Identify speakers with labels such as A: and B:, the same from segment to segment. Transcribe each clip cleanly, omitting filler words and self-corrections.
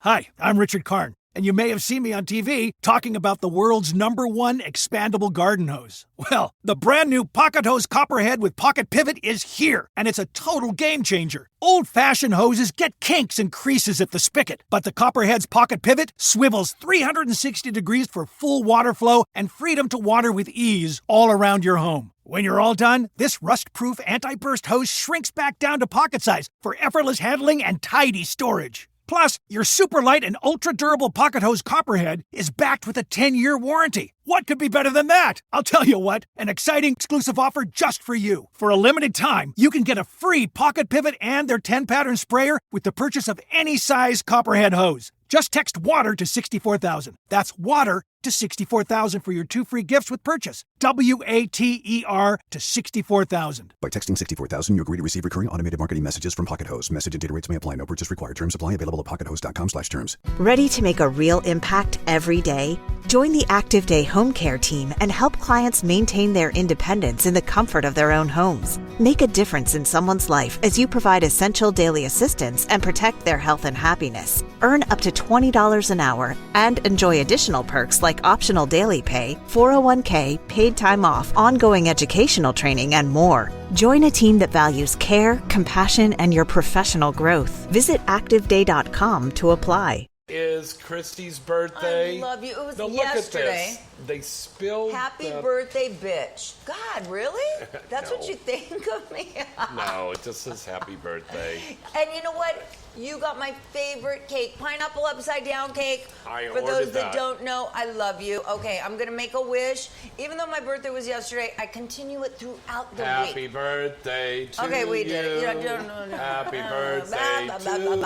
A: Hi, I'm Richard Karn, and you may have seen me on TV talking about the world's #1 expandable garden hose. Well, the brand new Pocket Hose Copperhead with Pocket Pivot is here, and it's a total game changer. Old-fashioned hoses get kinks and creases at the spigot, but the Copperhead's Pocket Pivot swivels 360 degrees for full water flow and freedom to water with ease all around your home. When you're all done, this rust-proof anti-burst hose shrinks back down to pocket size for effortless handling and tidy storage. Plus, your super light and ultra-durable Pocket Hose Copperhead is backed with a 10-year warranty. What could be better than that? I'll tell you what, an exciting exclusive offer just for you. For a limited time, you can get a free Pocket Pivot and their 10-pattern sprayer with the purchase of any size Copperhead hose. Just text WATER to 64,000. That's WATER to 64,000 for your 2 free gifts with purchase. WATER to 64,000.
B: By texting 64,000, you agree to receive recurring automated marketing messages from Pocket Hose. Message and data rates may apply. No purchase required. Terms apply. Available at pockethose.com/terms.
C: Ready to make a real impact every day? Join the Active Day Home Care team and help clients maintain their independence in the comfort of their own homes. Make a difference in someone's life as you provide essential daily assistance and protect their health and happiness. Earn up to $20 an hour and enjoy additional perks like optional daily pay, 401k, paid time off, ongoing educational training, and more. Join a team that values care, compassion, and your professional growth. Visit ActiveDay.com to apply.
D: Is Christy's birthday.
E: I love you. It was
D: now
E: yesterday.
D: Look at this. They spilled
E: Happy birthday, bitch. God, really? That's what you think of me?
D: No, it just says happy birthday.
E: And you know what? You got my favorite cake, pineapple upside down cake.
D: I
E: For
D: ordered
E: those that
D: that.
E: don't know, I love you. Okay, I'm going to make a wish. Even though my birthday was yesterday, I continue it throughout the
D: Happy
E: week.
D: birthday to
E: Okay, we did it.
D: you.
E: You know,
D: Happy birthday to you.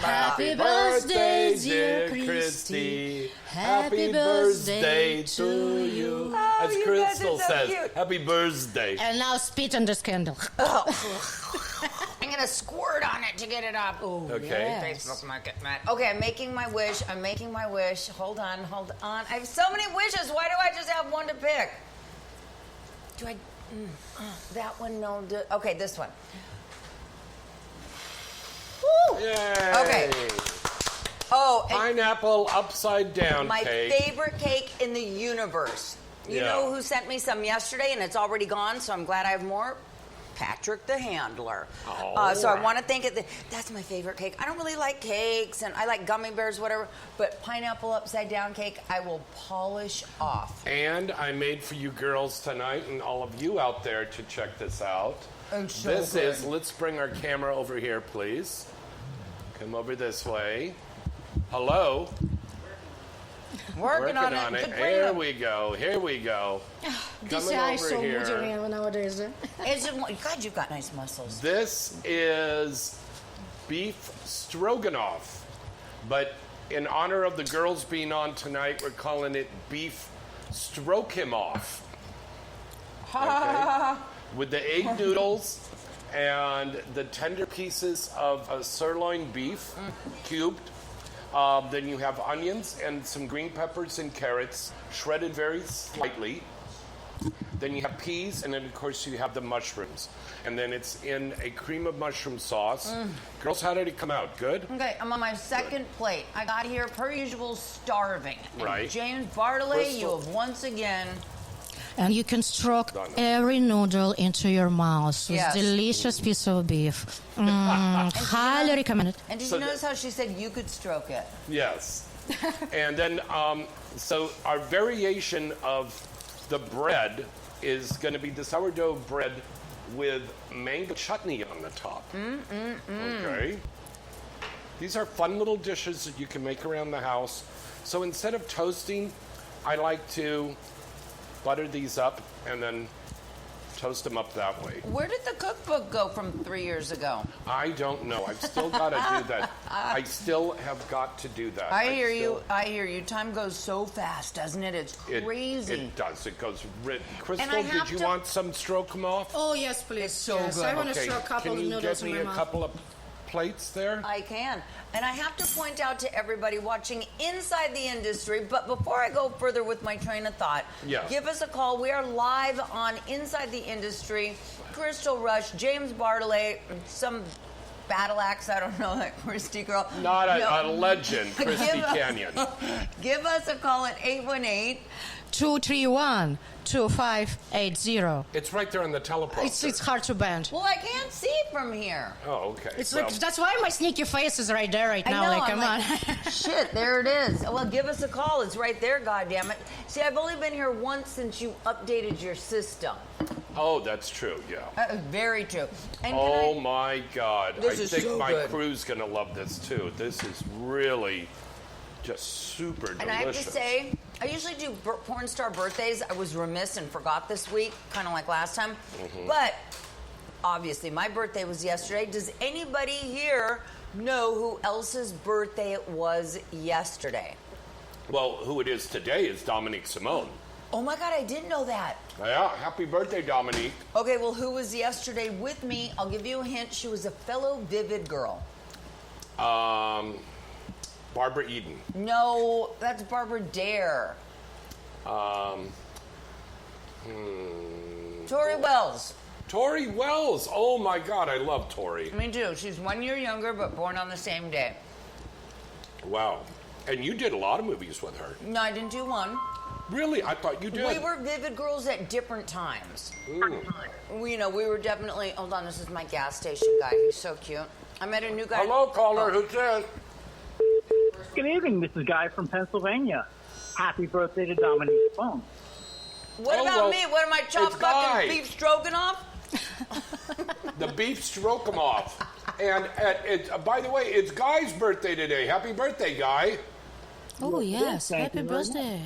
E: Happy
D: birthday, dear Christy. Happy birthday to you.
E: Oh,
D: As
E: you
D: Crystal
E: guys are so
D: says,
E: cute.
D: happy birthday.
F: And now spit on this candle.
E: I'm gonna squirt on it to get it up. Ooh,
D: Okay.
E: Facebook Market, Matt. Okay, I'm making my wish. Hold on. I have so many wishes. Why do I just have one to pick? Do I? That one? No. Okay, this one. Woo!
D: Yay.
E: Okay. Oh, and
D: Pineapple upside down
E: my
D: cake.
E: favorite cake in the universe. You know who sent me some yesterday, and it's already gone, so I'm glad I have more? Patrick the handler. So I want to thank it. That's my favorite cake. I don't really like cakes, and I like gummy bears, whatever, but pineapple upside down cake, I will polish off.
D: And I made for you girls tonight and all of you out there to check this out. This is, let's bring our camera over here, please. Come over this way. Hello.
E: Working on it.
D: Here we go.
F: This
D: Coming
F: guy is
D: over
F: so
D: here.
F: moody nowadays.
E: God, you've got nice muscles.
D: This is beef stroganoff, but in honor of the girls being on tonight, we're calling it beef stroke him off. Okay? With the egg noodles and the tender pieces of sirloin beef cubed. Then you have onions and some green peppers and carrots shredded very slightly. Then you have peas, and then of course you have the mushrooms. And then it's in a cream of mushroom sauce. Girls, how did it come out? Good?
E: Okay, I'm on my second plate. I got here, per usual, starving. And
D: Right.
E: James Bartley,
D: Crystal.
E: you have once again...
F: And you can stroke every noodle into your mouth with
E: Yes.
F: delicious piece of beef. Highly recommend it.
E: And did
D: So
E: you notice how she said you could stroke it?
D: Yes. And then, so our variation of the bread is going to be the sourdough bread with mango chutney on the top. Okay. These are fun little dishes that you can make around the house. So instead of toasting, I like to butter these up and then toast them up that way.
E: Where did the cookbook go from 3 years ago?
D: I don't know. I've still got to do that. I still have got to do that.
E: I hear you. Time goes so fast, doesn't it? It's crazy.
D: It does. It goes. Crystal,
E: I
D: did
E: have
D: you
E: to-
D: want some stroke 'em off?
F: Oh, yes, please.
E: It's so
F: yes,
E: good.
F: I want to
D: Okay,
F: stroke a couple
D: can
F: of
D: you
F: noodles
D: get
F: in
D: me
F: my
D: a
F: mouth.
D: couple of plates there?
E: I can. And I have to point out to everybody watching inside the industry, but before I go further with my train of thought,
D: Yeah.
E: give us a call. We are live on Inside the Industry. Crystal Rush, James Bartley, some battle axe. I don't know, that Christy girl.
D: Not a legend, Christy Canyon.
E: Give us a call at
F: 818-231-2580.
D: It's right there on the teleprompter.
F: It's hard to bend.
E: Well, I can't see from here.
D: Oh, okay.
F: It's like, that's why my sneaky face is right there right now.
E: I know,
F: Come on.
E: Shit, there it is. Well, give us a call. It's right there, goddammit. See, I've only been here once since you updated your system.
D: Oh, that's true, yeah.
E: Very true. And
D: my God.
E: This
D: I
E: is
D: think
E: so
D: my
E: good.
D: crew's going to love this, too. This is really just super delicious.
E: And I have to say, I usually do porn star birthdays. I was remiss and forgot this week, kind of like last time. But obviously, my birthday was yesterday. Does anybody here know who else's birthday it was yesterday?
D: Well, who it is today is Dominique Simone.
E: Oh my God, I didn't know that.
D: Yeah, happy birthday, Dominique.
E: Okay, well, who was yesterday with me? I'll give you a hint. She was a fellow Vivid girl.
D: Barbara Eden.
E: No, that's Barbara Dare. Tori Wells.
D: Tori Wells. Oh, my God, I love Tori.
E: Me too. She's 1 year younger, but born on the same day.
D: Wow. And you did a lot of movies with her.
E: No, I didn't do one.
D: Really? I thought you did.
E: We were Vivid girls at different times. We were definitely... Hold on, this is my gas station guy. He's so cute. I met a new guy...
D: Hello, caller. Who's this?
G: Good evening. This is Guy from Pennsylvania. Happy birthday to Dominique Simone.
E: What about me? What am I, chopped
D: it's Guy.
E: fucking beef stroganoff?
D: The beef stroganoff. And by the way, it's Guy's birthday today. Happy birthday, Guy.
F: Oh, yes.
G: Thank
F: Happy
G: you very
F: birthday.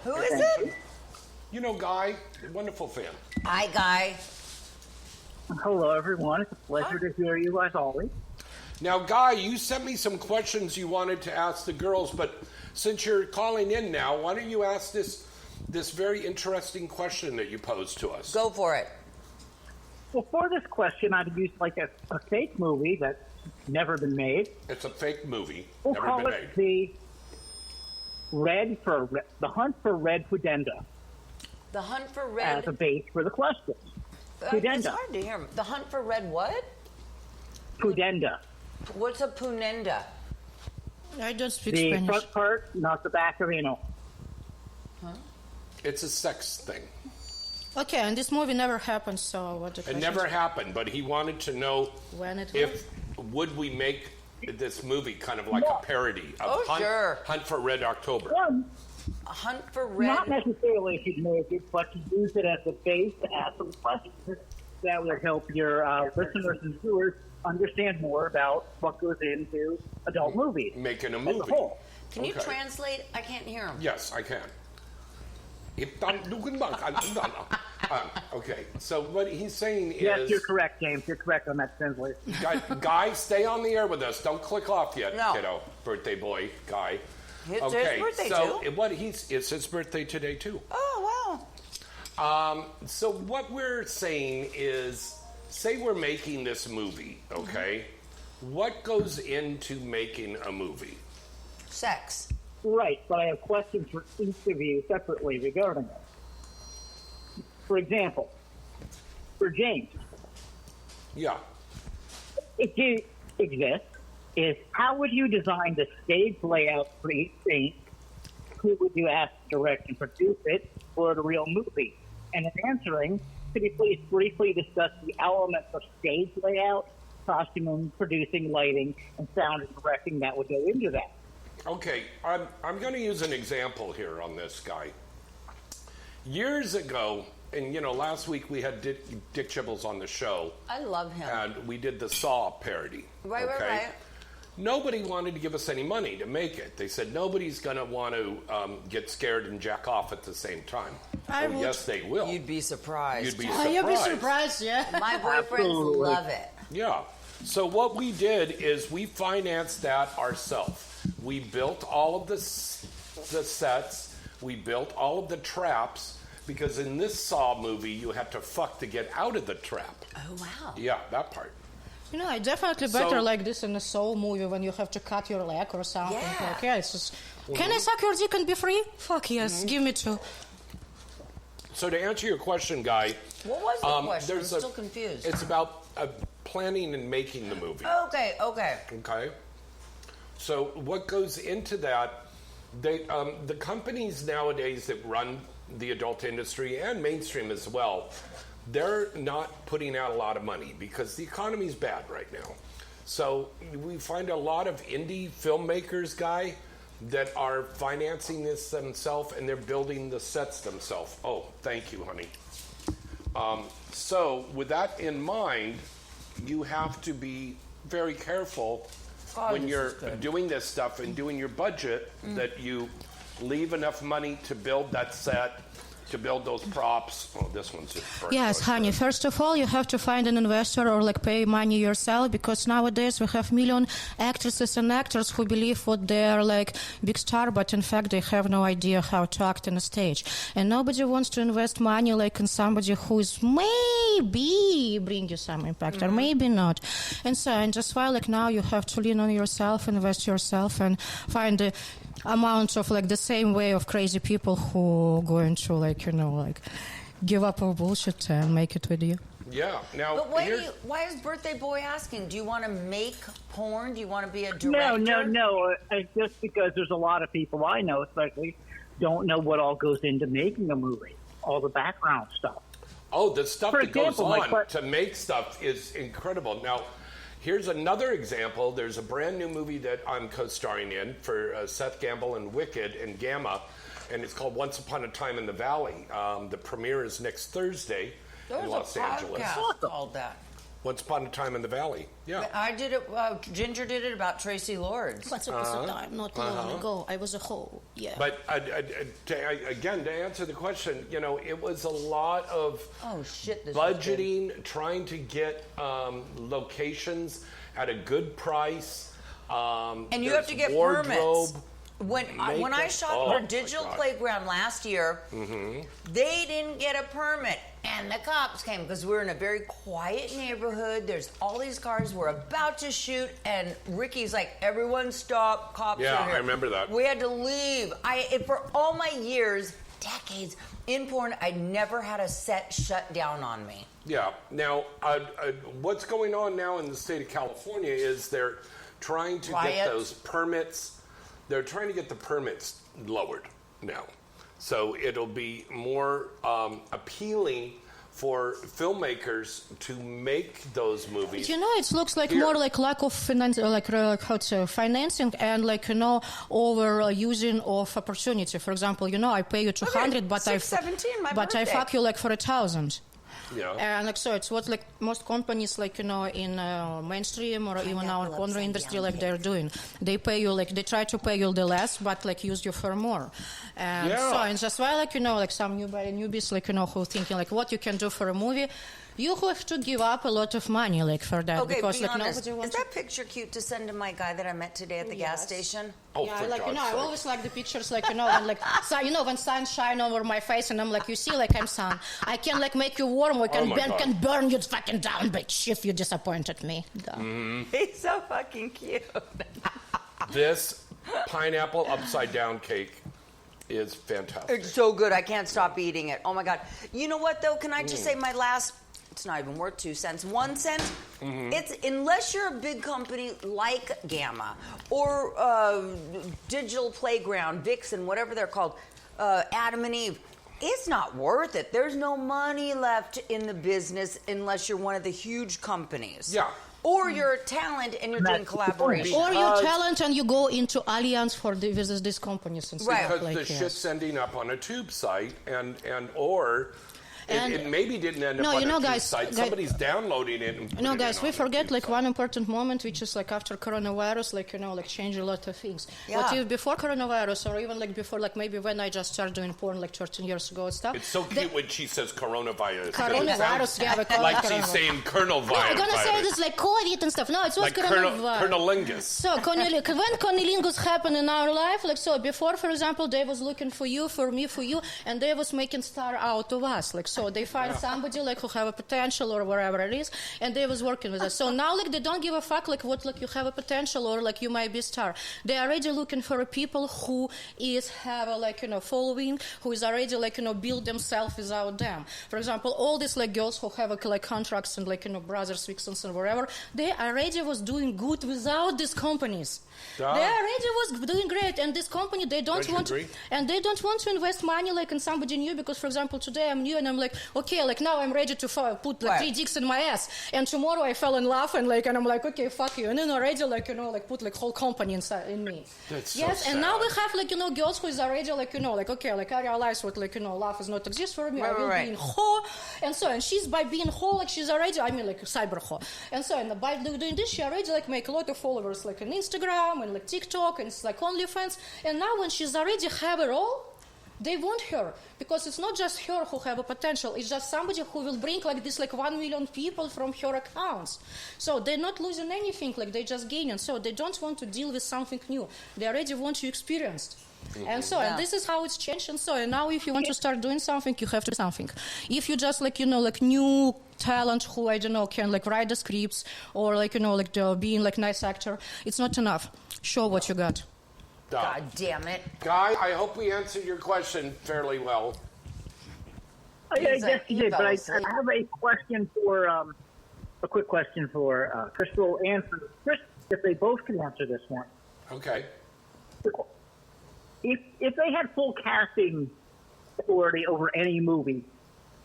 E: Who is it?
D: You know Guy, wonderful fan.
E: Hi, Guy.
G: Hello, everyone. It's a pleasure to hear you as always.
D: Now, Guy, you sent me some questions you wanted to ask the girls, but since you're calling in now, why don't you ask this very interesting question that you posed to us?
E: Go for it.
G: Well, for this question, I'd use like a fake movie that's never been made.
D: It's a fake movie.
G: We'll
D: never
G: call
D: been
G: it
D: made.
G: the Hunt for Red Pudenda
E: The Hunt for Red...
G: as a base for the question.
E: It's
G: Pudenda.
E: hard to hear. The Hunt for Red what?
G: Pudenda.
E: What's a punenda?
F: I don't speak
G: The
F: Spanish.
G: front part, not the back of anal.
D: It's a sex thing.
F: Okay, and this movie never happened, so what the
D: It
F: question
D: never
F: is?
D: happened, but he wanted to know
F: When it
D: would we make this movie kind of like a parody of Hunt for Red October.
E: A Hunt for Red...
G: Not necessarily if you'd make it, but to use it as a base to ask some questions that would help your listeners and viewers understand more about what goes into adult movies.
D: Making a
G: as
D: movie.
G: a whole.
E: Can you translate? I can't hear him.
D: Yes, I can. Okay, so what he's saying is...
G: Yes, you're correct, James. You're correct on that translation.
D: Guy, stay on the air with us. Don't click off yet,
E: No.
D: kiddo. Birthday boy, Guy.
E: It's his birthday,
D: so
E: too.
D: It's his birthday today, too.
E: Oh,
D: wow. So what we're saying is, say we're making this movie, okay? What goes into making a movie?
E: Sex.
G: Right, but I have questions for each of you separately regarding it. For example, for James,
D: Yeah.
G: if you exist, is how would you design the stage layout for each scene? Who would you ask to direct and produce it for the real movie? And in answering, could you please briefly discuss the elements of stage layout, costuming, producing, lighting, and sound and directing that would go into that?
D: Okay, I'm going to use an example here on this, Guy. Years ago, and last week we had Dick Chibbles on the show.
E: I love him.
D: And we did the Saw parody.
E: Right.
D: Nobody wanted to give us any money to make it. They said nobody's going to want to get scared and jack off at the same time. Yes, they will.
E: You'd be surprised.
D: You'd be surprised.
F: You'd be surprised, yeah.
E: My boyfriends love it.
D: Yeah. So what we did is we financed that ourselves. We built all of the sets. We built all of the traps. Because in this Saw movie, you had to fuck to get out of the trap.
E: Oh, wow.
D: Yeah, that part.
F: I definitely better like this in a soul movie when you have to cut your leg or something.
E: Yeah.
F: It's just, can I suck your dick and be free? Fuck yes, give me two.
D: So to answer your question, Guy...
E: What was the question? I'm still confused.
D: It's about planning and making the movie.
E: Okay.
D: Okay. So what goes into that? The companies nowadays that run the adult industry and mainstream as well, they're not putting out a lot of money because the economy's bad right now. So we find a lot of indie filmmakers, Guy, that are financing this themselves and they're building the sets themselves. Oh, thank you, honey. So with that in mind, you have to be very careful when you're doing this stuff and doing your budget that you leave enough money to build that set, to build those props. Oh, this one's just burnt.
F: Yes, honey. First of all, you have to find an investor or like pay money yourself, because nowadays we have million actresses and actors who believe what they're like big star, but in fact they have no idea how to act on a stage. And nobody wants to invest money like in somebody who is maybe bring you some impact or maybe not. And so, and just why like now you have to lean on yourself, invest yourself, and find the amount of like the same way of crazy people who going to like, you know, like give up our bullshit and make it with you.
D: Yeah. Now,
E: but why is Birthday Boy asking? Do you want to make porn? Do you want to be a director?
G: No. Just because there's a lot of people I know, especially, don't know what all goes into making a movie, all the background stuff.
D: Oh, the stuff
G: For
D: that
G: example,
D: goes on to make stuff is incredible. Now, here's another example. There's a brand new movie that I'm co-starring in for Seth Gamble and Wicked and Gamma, and it's called Once Upon a Time in the Valley. The premiere is next Thursday in Los Angeles.
E: Called that.
D: Once Upon a Time in the Valley. Yeah.
E: I did it. Ginger did it about Tracy Lords.
F: Once upon a time, not long ago, I was a hoe. Yeah.
D: But again, to answer the question, you know, it was a lot of budgeting, trying to get locations at a good price.
E: And you have to get permits. When I shot for Digital Playground last year, they didn't get a permit. And the cops came because we're in a very quiet neighborhood. There's all these cars. We're about to shoot. And Ricky's like, everyone stop. Cops are here.
D: Yeah, I remember that.
E: We had to leave. For all my years, decades in porn, I never had a set shut down on me.
D: Yeah. Now, what's going on now in the state of California is they're trying to get those permits. They're trying to get the permits lowered now. So it'll be more appealing for filmmakers to make those movies.
F: You know, it looks like more like lack of financing and like, you know, overusing of opportunity. For example, you know, I pay you 200, but I fuck you like for 1,000.
D: Yeah.
F: And like so, it's what like most companies like, you know, in mainstream or even our porn industry like they're doing. They pay you like they try to pay you the less, but like use you for more. And so and just why like, you know, like some newbies like, you know, who thinking like what you can do for a movie. You have to give up a lot of money like for that because
E: be
F: like
E: honest.
F: nobody wants.
E: Is that picture cute to send to my guy that I met today at the gas station?
D: Oh,
F: yeah,
D: for
F: like
D: God's
F: you know,
D: sake.
F: I always like the pictures, like you know, when like so, you know, when sun shine over my face, and I'm like, you see, like I'm sun. I can like make you warm. We can burn you fucking down, bitch, if you disappointed me.
E: He's so fucking cute.
D: This pineapple upside down cake is fantastic.
E: It's so good. I can't stop eating it. Oh my God. You know what though? Can I just say my last? It's not even worth 2 cents. 1 cent. It's unless you're a big company like Gamma or Digital Playground, Vixen, whatever they're called, Adam and Eve. It's not worth it. There's no money left in the business unless you're one of the huge companies.
D: Yeah.
E: Or you're a talent and you're doing collaboration.
F: Or you're talent and you go into alliance for these companies and stuff
D: Because
F: like
D: the shit's ending up on a tube site or it maybe didn't end up on a tube site. Somebody's downloading it. And
F: guys, we forget like one important moment, which is like after coronavirus, like, you know, like change a lot of things.
E: Yeah.
F: But before coronavirus or even like before, like maybe when I just started doing porn like 13 years ago and stuff.
D: It's so cute when she says coronavirus.
F: Coronavirus, yeah.
D: Like she's saying Colonel Virus.
F: No, I'm going to say this like COVID and stuff. No, it was
D: like
F: coronavirus.
D: Colonel
F: So when Cornelingus happened in our life, like so before, for example, they was looking for you, for me, for you, and they was making star out of us. Like So they find somebody like who have a potential or wherever it is, and they was working with us. So now like they don't give a fuck like what like you have a potential or like you might be a star. They are already looking for a people who have a like following, who is already like build themselves without them. For example, all these like girls who have like contracts and like Brothers, Vixens and wherever, they already was doing good without these companies. They already was doing great, and this company they don't want to invest money like in somebody new, because for example today I'm new and I'm like, okay, like now I'm ready to put like 3 dicks in my ass, and tomorrow I fell in love and I'm like, okay, fuck you, and then already like like put like whole company inside in me.
D: That's
F: yes,
D: so
F: and
D: sad.
F: now we have like girls who is already like like okay, like I realize what like love is not exist for me. I will be in whore, and so and she's by being whore like she's already like cyber whore, and so and by doing this she already like make a lot of followers like on Instagram and like TikTok and it's like OnlyFans, and now when she's already have it all, they want her, because it's not just her who have a potential, it's just somebody who will bring like this like 1 million people from her accounts. So they're not losing anything, like they just gaining. So they don't want to deal with something new. They already want to experience. And so, and this is how it's changed. And so, and now if you want to start doing something, you have to do something. If you just like, like new talent who, I don't know, can like write the scripts or like, like being like nice actor, it's not enough. Show what you got.
E: God damn it.
D: Guy, I hope we answered your question fairly well.
G: I guess you did, but I have a question for a quick question for Crystal and for Chris, if they both can answer this one.
D: Okay.
G: If they had full casting authority over any movie,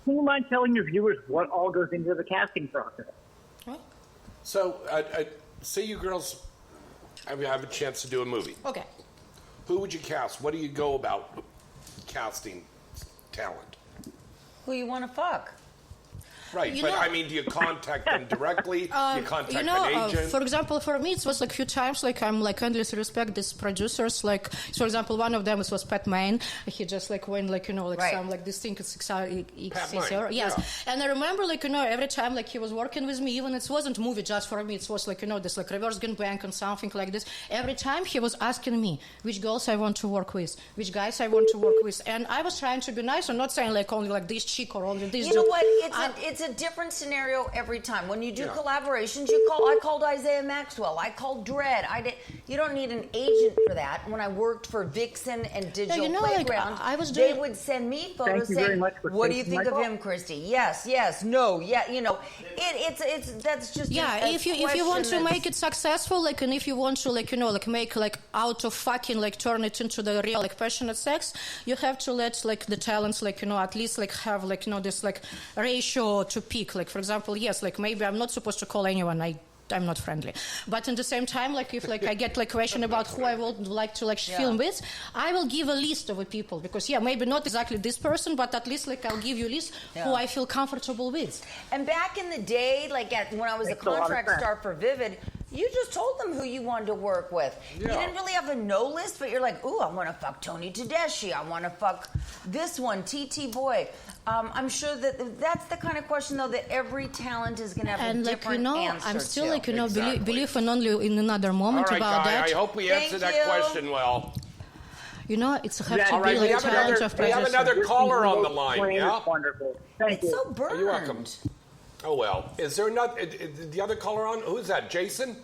G: do you mind telling your viewers what all goes into the casting process?
F: What?
D: So, say you girls have a chance to do a movie.
F: Okay.
D: Who would you cast? What do you go about casting talent?
E: Who you want to fuck?
D: Right,
F: You
D: but
F: know-
D: I mean, do you contact them directly? Do you contact an agent?
F: For example, for me, it was like a few times, like I'm like endlessly respect these producers. Like, for example, one of them was Pat Main. He just like went like
E: Right.
F: some like this thing is
D: Pat Main,
F: yes.
D: yeah.
F: And I remember like every time like he was working with me, even it wasn't movie just for me. It was like this like reverse gangbang and something like this. Every time he was asking me which girls I want to work with, which guys I want to work with, and I was trying to be nice. I'm not saying like only like this chick or only this.
E: You know
F: dude.
E: what? It's a different scenario every time. When you do collaborations, I called Isaiah Maxwell. I called Dredd. You don't need an agent for that. When I worked for Vixen and Digital Playground,
F: like, I was
E: they
F: doing-
E: would send me photos
G: you very
E: saying,
G: much for
E: "What do you
G: taking
E: think
G: my
E: of
G: call."
E: him, Christy? Yes, no, yeah." It's that's just a
F: if you want to make it successful, like, and if you want to like make like out of fucking like turn it into the real like passionate sex, you have to let like the talents like at least like have like this like ratio to peak. Like for example, yes, like maybe I'm not supposed to call anyone. I'm not friendly, but at the same time, like if like I get like question about who I would like to like film with, I will give a list of people, because maybe not exactly this person, but at least like I'll give you a list who I feel comfortable with.
E: And back in the day, like when I was a contract star for Vivid, you just told them who you wanted to work with. You didn't really have a no list, but you're like, ooh, I want to fuck Tony Tedeschi. I want to fuck this one, TT Boy. I'm sure that's the kind of question, though, that every talent is going to have a different answer
F: I'm still
E: to.
F: like,
D: Exactly.
F: believe in only in another moment
D: All right,
F: about
D: Guy,
F: that.
D: I hope we
E: Thank
D: answered that
E: you.
D: question well.
F: It's have to
D: All right,
F: be
D: we
F: like
D: have
F: talent
D: another-
F: of
D: we have
F: producer.
D: another caller on the line.
G: Plain
D: Yeah.
G: is wonderful. Thank
E: It's
G: you.
E: so burned.
D: You're welcome. Oh, well. Is there not the other caller on? Who's that, Jason?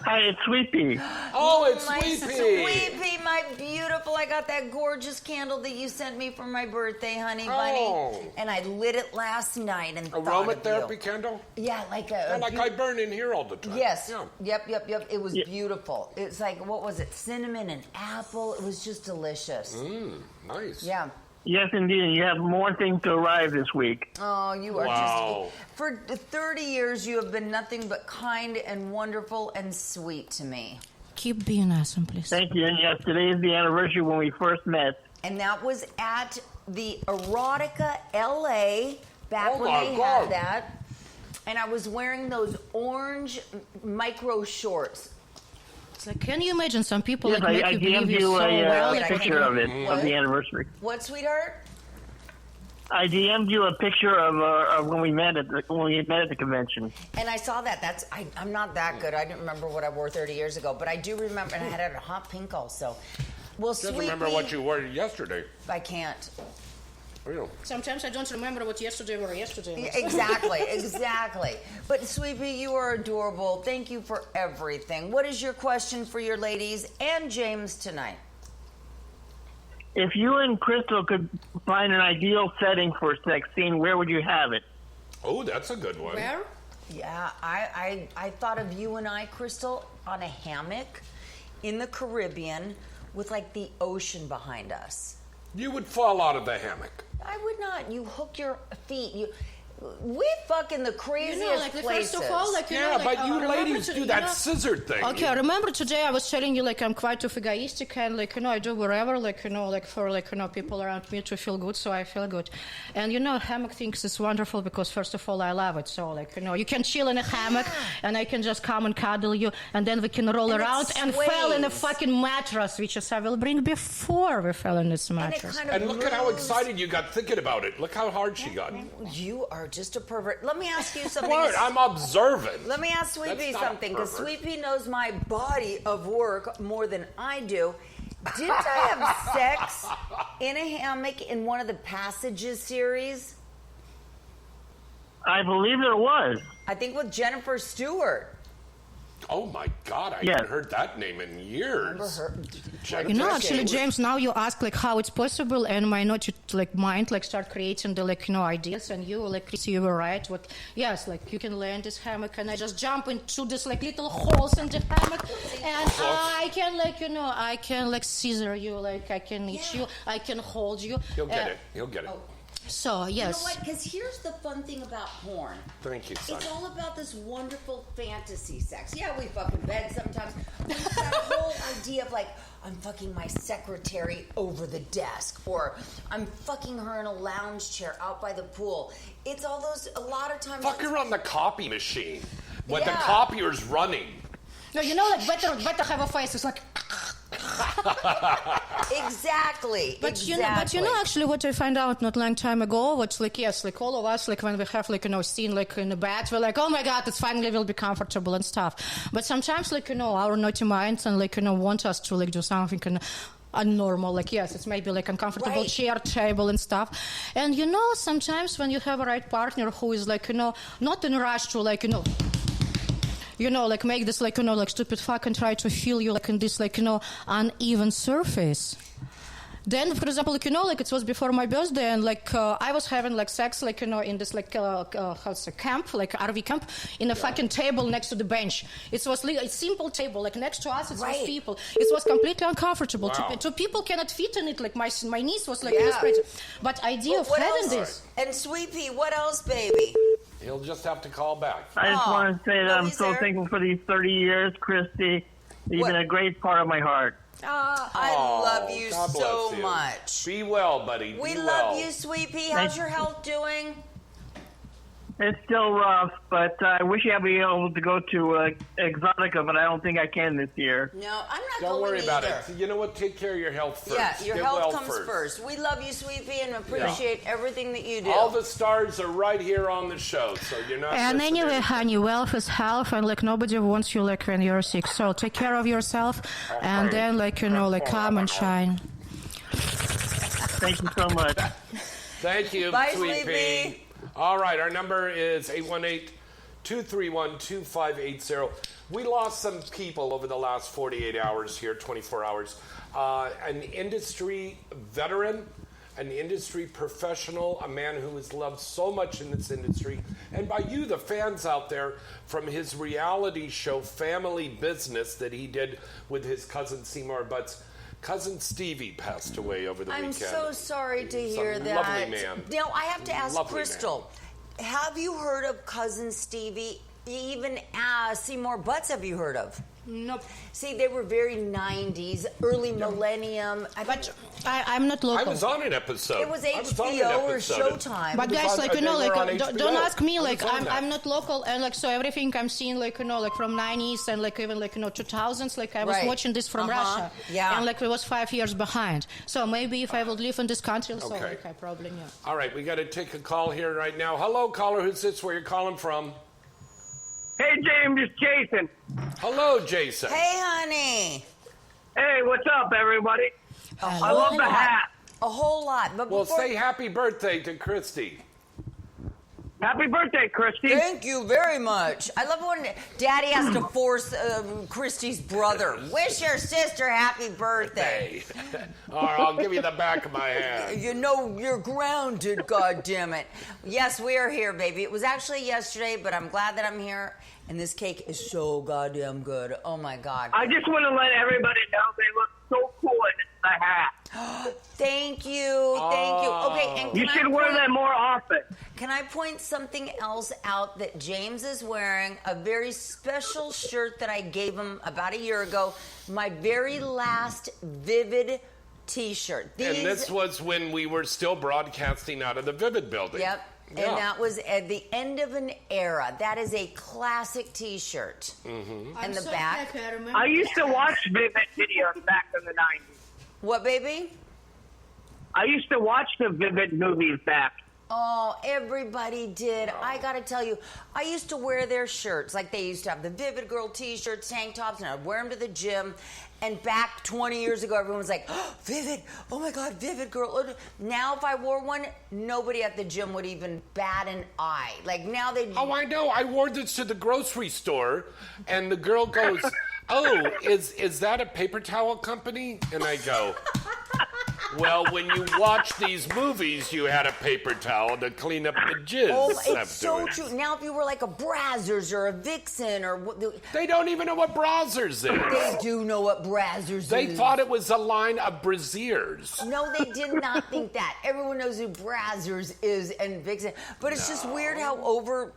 G: Hi, it's Sweepy.
D: Oh, it's
E: My
D: Sweepy.
E: Sweepy, my beautiful. I got that gorgeous candle that you sent me for my birthday, honey bunny. And I lit it last night and thought of
D: Aromatherapy
E: you.
D: candle?
E: Yeah, like
D: I burn in here all the time.
E: Yes.
D: Yeah.
E: Yep. It was beautiful. It's like, what was it? Cinnamon and apple. It was just delicious.
D: Nice.
E: Yeah.
G: Yes, indeed. You have more things to arrive this week.
E: Oh, you are
D: Wow.
E: just... For 30 years, you have been nothing but kind and wonderful and sweet to me.
F: Keep being awesome, please.
G: Thank you. And yes, today is the anniversary when we first met.
E: And that was at the Erotica LA, back
D: Oh
E: when
D: my
E: they
D: God.
E: had that. And I was wearing those orange micro shorts.
F: It's like, can you imagine some people
G: Yes,
F: like make
G: I
F: you believe
G: DM'd
F: you're
G: you
F: so well?
G: a
F: Like,
G: picture of it,
E: What?
G: of the anniversary.
E: What, sweetheart?
G: I DM'd you a picture of when we met at the convention.
E: And I saw that. I'm not that good. I didn't remember what I wore 30 years ago, but I do remember, and I had it a hot pink also. Well,
D: Just
E: Sweetie,
D: remember what you wore yesterday.
E: I can't.
F: Sometimes I don't remember what yesterday was.
E: Exactly. But Sweepy, you are adorable. Thank you for everything. What is your question for your ladies and James tonight?
H: If you and Crystal could find an ideal setting for a sex scene, where would you have it?
D: Oh, that's a good one.
F: Where?
E: Yeah, I thought of you and I, Crystal, on a hammock in the Caribbean with like the ocean behind us.
D: You would fall out of the hammock.
E: I would not. You hook your feet. We fucking the craziest
F: First
E: places.
F: of all,
D: but you ladies do that scissor thing.
F: Okay, I remember today I was telling you, I'm quite egoistic and, I do whatever, for, people around me to feel good, so I feel good. And, hammock things is wonderful because, first of all, I love it. So, you can chill in a hammock and I can just come and cuddle you and then we can roll around and fall in a fucking mattress, which is I will bring before we fell in this mattress.
D: And look at how excited you got thinking about it. Look how hard she got.
E: You are just a pervert. Let me ask you something.
D: What? I'm observant.
E: Let me ask Sweepy something, because Sweepy knows my body of work more than I do. Didn't I have sex in a hammock in one of the Passages series?
H: I believe there was.
E: I think with Jennifer Stewart.
D: Oh my God, I haven't heard that name in years.
F: Actually, James, now you ask how it's possible, and my mind start creating the ideas, and you Christy, you were right. Yes, you can lay in this hammock, and I just jump into this little holes in the hammock, and I can I can scissor you, I can eat you, I can hold you.
D: He'll get it. He'll get it.
E: Oh.
F: So, yes.
E: You know what? Because here's the fun thing about porn.
D: Thank you, son.
E: It's all about this wonderful fantasy sex. Yeah, we fuck in bed sometimes. But it's that whole idea of I'm fucking my secretary over the desk, or I'm fucking her in a lounge chair out by the pool. It's all those, a lot of times.
D: Fuck her on the copy machine when the copier's running.
F: No, better have a face. It's
E: Exactly.
F: But actually, what I found out not long time ago, all of us, when we have scene in the bed, we're oh my God, it finally will be comfortable and stuff. But sometimes our naughty minds and want us to do something unnormal, it's maybe uncomfortable chair, table and stuff. And sometimes when you have a right partner who is not in a rush to make this stupid fuck and try to feel you in this uneven surface. Then, for example, it was before my birthday, and I was having sex in this camp, RV camp, in a fucking table next to the bench. It was a simple table, next to us, it was people. It was completely uncomfortable.
D: Wow.
F: Two people cannot fit in it. My niece was this pretty. But idea of having this.
E: And Sweet Pea, what else, baby?
D: He'll just have to call back.
H: I just want to say that I'm so thankful for these 30 years, Christy. You've been a great part of my heart.
E: I love you so much.
D: Be well, buddy.
E: We love you, Sweet Pea. How's your health doing?
H: It's still rough, but I wish I'd be able to go to Exotica, but I don't think I can this year.
E: No, I'm not
D: Don't
E: going
D: worry about
E: either.
D: it. You know what? Take care of your health first.
E: Yeah, your
D: Get
E: health
D: well
E: comes first. We love you, Sweet Pea, and appreciate everything that you do.
D: All the stars are right here on the show, so you're not.
F: And anyway, honey, wealth is health, and nobody wants you when you're sick. So take care of yourself, and then come and shine.
H: Thank you so much.
D: Thank you,
E: Bye,
D: Sweet
E: Sweet
D: Pea. All right, our number is 818-231-2580. We lost some people over the last 48 hours here, 24 hours. An industry veteran, an industry professional, a man who is loved so much in this industry, and by you, the fans out there, from his reality show Family Business that he did with his cousin Seymour Butts. Cousin Stevie passed away over the weekend.
E: I'm so sorry to hear that.
D: Lovely man.
E: Now, I have to ask
D: Lovely
E: Crystal, have you heard of Cousin Stevie? Even Seymour Butts, have you heard of?
F: Nope.
E: See, they were very 90s, early millennium.
F: But I'm not local.
D: I was on an episode.
E: It was HBO or Showtime.
F: But guys, don't ask me. I'm not local, and so everything I'm seeing, from 90s and even 2000s. I was watching this from Russia, and it was 5 years behind. So maybe if I would live in this country, so I probably knew.
D: All right, we got to take a call here right now. Hello, caller. Who's this? Where you're calling from?
H: Hey, James, it's Jason.
D: Hello, Jason.
E: Hey, honey.
H: Hey, what's up, everybody? I love the hat.
E: A whole lot. But
D: Well,
E: before...
D: say happy birthday to Christy.
H: Happy birthday, Christy.
E: Thank you very much. I love when Daddy has to force Christy's brother. Wish your sister happy birthday.
D: Hey. All right, I'll give you the back of my hand.
E: You know you're grounded, goddammit. Yes, we are here, baby. It was actually yesterday, but I'm glad that I'm here. And this cake is so goddamn good. Oh, my God.
H: I just want to let everybody know they look so cool in the hat.
E: Thank you. Thank you. Okay, and
H: You should wear them more often.
E: Can I point something else out that James is wearing? A very special shirt that I gave him about a year ago. My very last Vivid T-shirt.
D: And this was when we were still broadcasting out of the Vivid building.
E: Yep.
D: Yeah.
E: And that was at the end of an era. That is a classic T-shirt.
D: Mm-hmm.
E: And the back.
H: I used to watch Vivid videos back in the 90s.
E: What, baby?
H: I used to watch the Vivid movies back.
E: Oh, everybody did. I got to tell you, I used to wear their shirts. Like they used to have the Vivid Girl T-shirts, tank tops, and I'd wear them to the gym. And back 20 years ago, everyone was like, oh, Vivid, oh my God, Vivid Girl. Now if I wore one, nobody at the gym would even bat an eye. Like now they...
D: Oh, I know. I wore this to the grocery store, and the girl goes, oh, is that a paper towel company? And I go... Well, when you watch these movies, you had a paper towel to clean up the jizz.
E: Oh, it's so
D: afterwards.
E: true. Now, if you were like a Brazzers or a Vixen or...
D: They don't even know what Brazzers is.
E: They do know what Brazzers is.
D: They thought it was a line of brassiers.
E: No, they did not think that. Everyone knows who Brazzers is and Vixen. But it's just weird how over,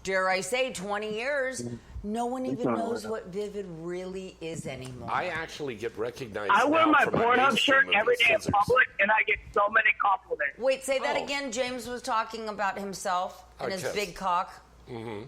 E: dare I say, 20 years... No one even knows what Vivid really is anymore.
D: I actually get recognized.
H: I wear
D: now
H: my
D: for
H: Pornhub shirt
D: movie
H: every day in
D: scissors.
H: public, and I get so many compliments.
E: Wait, say that again. James was talking about himself and his big cock.
D: Mm-hmm.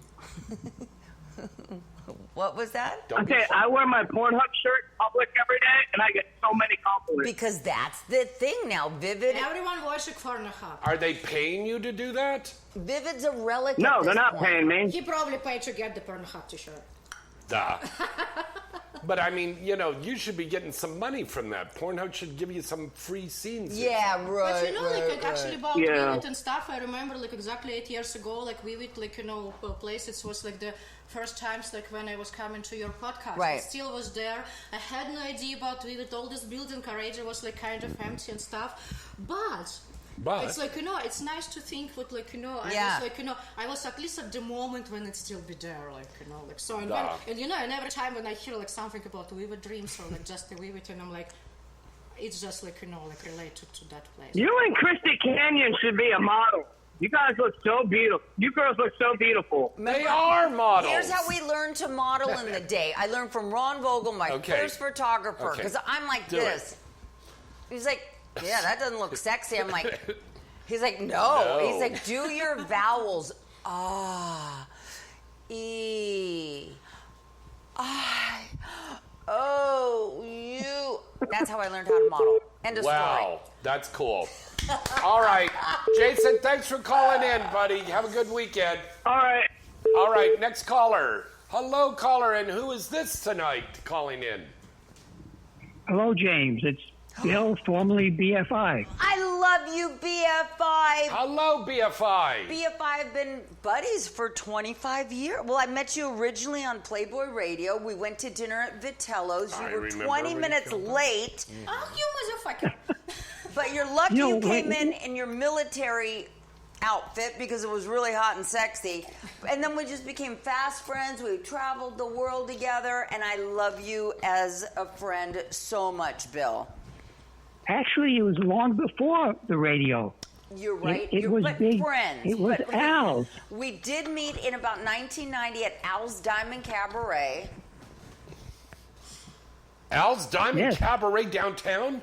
E: What was that?
H: Okay, I wear my Pornhub shirt in public every day, and I get so many compliments.
E: Because that's the thing now. Vivid.
F: Everyone watching Pornhub.
D: Are they paying you to do that?
E: Vivid's a relic.
H: No,
E: at
H: they're
E: this
H: not
E: point.
H: paying me.
F: He probably paid to get the Pornhub T-shirt.
D: Duh. But I mean, you should be getting some money from that. Pornhub should give you some free scenes.
E: Yeah, right.
F: But actually about Vivid and stuff, I remember exactly 8 years ago, Vivid, places was the first times when I was coming to your podcast.
E: Right.
F: I still was there. I had no idea about Vivid. All this building already was kind of empty and stuff. But it's it's nice to think what I was at least at the moment when it still be there, so and and every time when I hear something about Vivid Dreams or just the Vivid, and I'm like, it's just related to that place.
H: You and Christy Canyon should be a model. You guys look so beautiful. You girls look so beautiful.
D: They are models.
E: Here's how we learned to model in the day. I learned from Ron Vogel, my first photographer, because I'm like this. He's like, yeah, that doesn't look sexy. I'm like, he's like, no. He's like, do your vowels. Ah, E, I, O, U. That's how I learned how to model. End of story.
D: Wow, that's cool. All right, Jason, thanks for calling in, buddy. Have a good weekend.
H: All right.
D: All right, next caller. Hello, caller, and who is this tonight calling in?
I: Hello, James. It's Bill, formerly BFI.
E: I love you, BFI.
D: Hello, BFI.
E: BFI have been buddies for 25 years. Well, I met you originally on Playboy Radio. We went to dinner at Vitello's. You were 20 minutes late.
F: Oh, you motherfucker.
E: But you're lucky you came in your military outfit because it was really hot and sexy. And then we just became fast friends. We traveled the world together, and I love you as a friend so much, Bill.
I: Actually, it was long before the radio.
E: You're right.
I: It was big.
E: Friends.
I: It was Al's.
E: We did meet in about 1990 at Al's Diamond Cabaret.
D: Al's Diamond Cabaret downtown?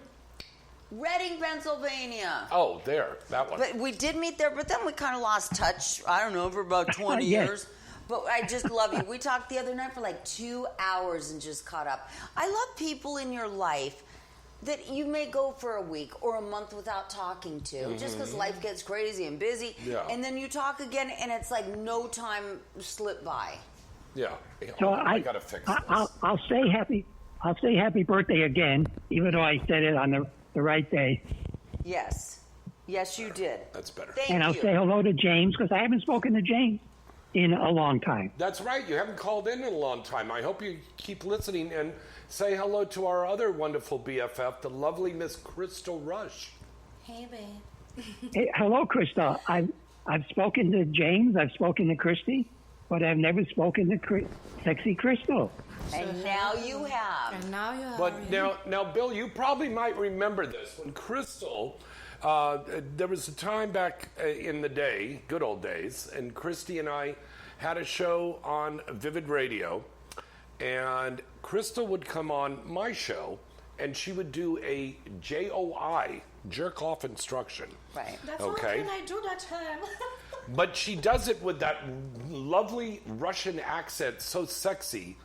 E: Reading, Pennsylvania.
D: Oh, there. That one.
E: But we did meet there, but then we kind of lost touch, I don't know, for about 20 years. But I just love you. We talked the other night for 2 hours and just caught up. I love people in your life that you may go for a week or a month without talking to, just because life gets crazy and busy.
D: Yeah.
E: And then you talk again, and it's like no time slipped by.
D: Yeah.
I: So
D: I got to fix this.
I: I'll say happy birthday again, even though I said it on the right day.
E: Yes. Yes, you did.
D: That's better.
E: Thank
I: And I'll
E: you.
I: say hello to James because I haven't spoken to James in a long time.
D: That's right. You haven't called in a long time. I hope you keep listening and say hello to our other wonderful BFF, the lovely Miss Crystal Rush.
F: Hey, babe.
I: Hey, hello, Krista. I've spoken to James. I've spoken to Christy, but I've never spoken to Sexy Crystal.
E: And now you have.
F: And now you are.
D: But now, Bill, you probably might remember this. When Crystal, there was a time back in the day, good old days, and Christy and I had a show on Vivid Radio, and Crystal would come on my show, and she would do a JOI, jerk off instruction.
E: Right.
F: That's
D: okay.
F: what I do that time.
D: But she does it with that lovely Russian accent, so sexy.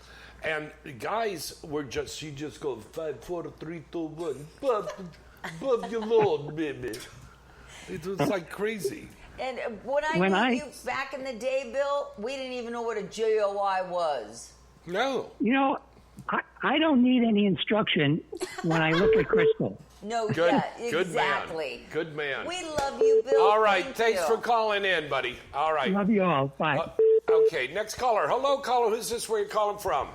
D: And the guys were just, she just goes 5, 4, 3, 2, 1, bub your lord, baby. It was like crazy.
E: And when I knew you back in the day, Bill, we didn't even know what a JOI was.
D: No.
I: You know, I don't need any instruction when I look at Crystal.
E: No,
D: Good,
E: yeah,
D: good
E: exactly.
D: man. Good man.
E: We love you, Bill.
D: All right,
E: Thank
D: thanks
E: you.
D: for calling in, buddy. All right.
I: Love you all. Bye.
D: Okay, next caller. Hello, caller. Who's this? Where you calling from?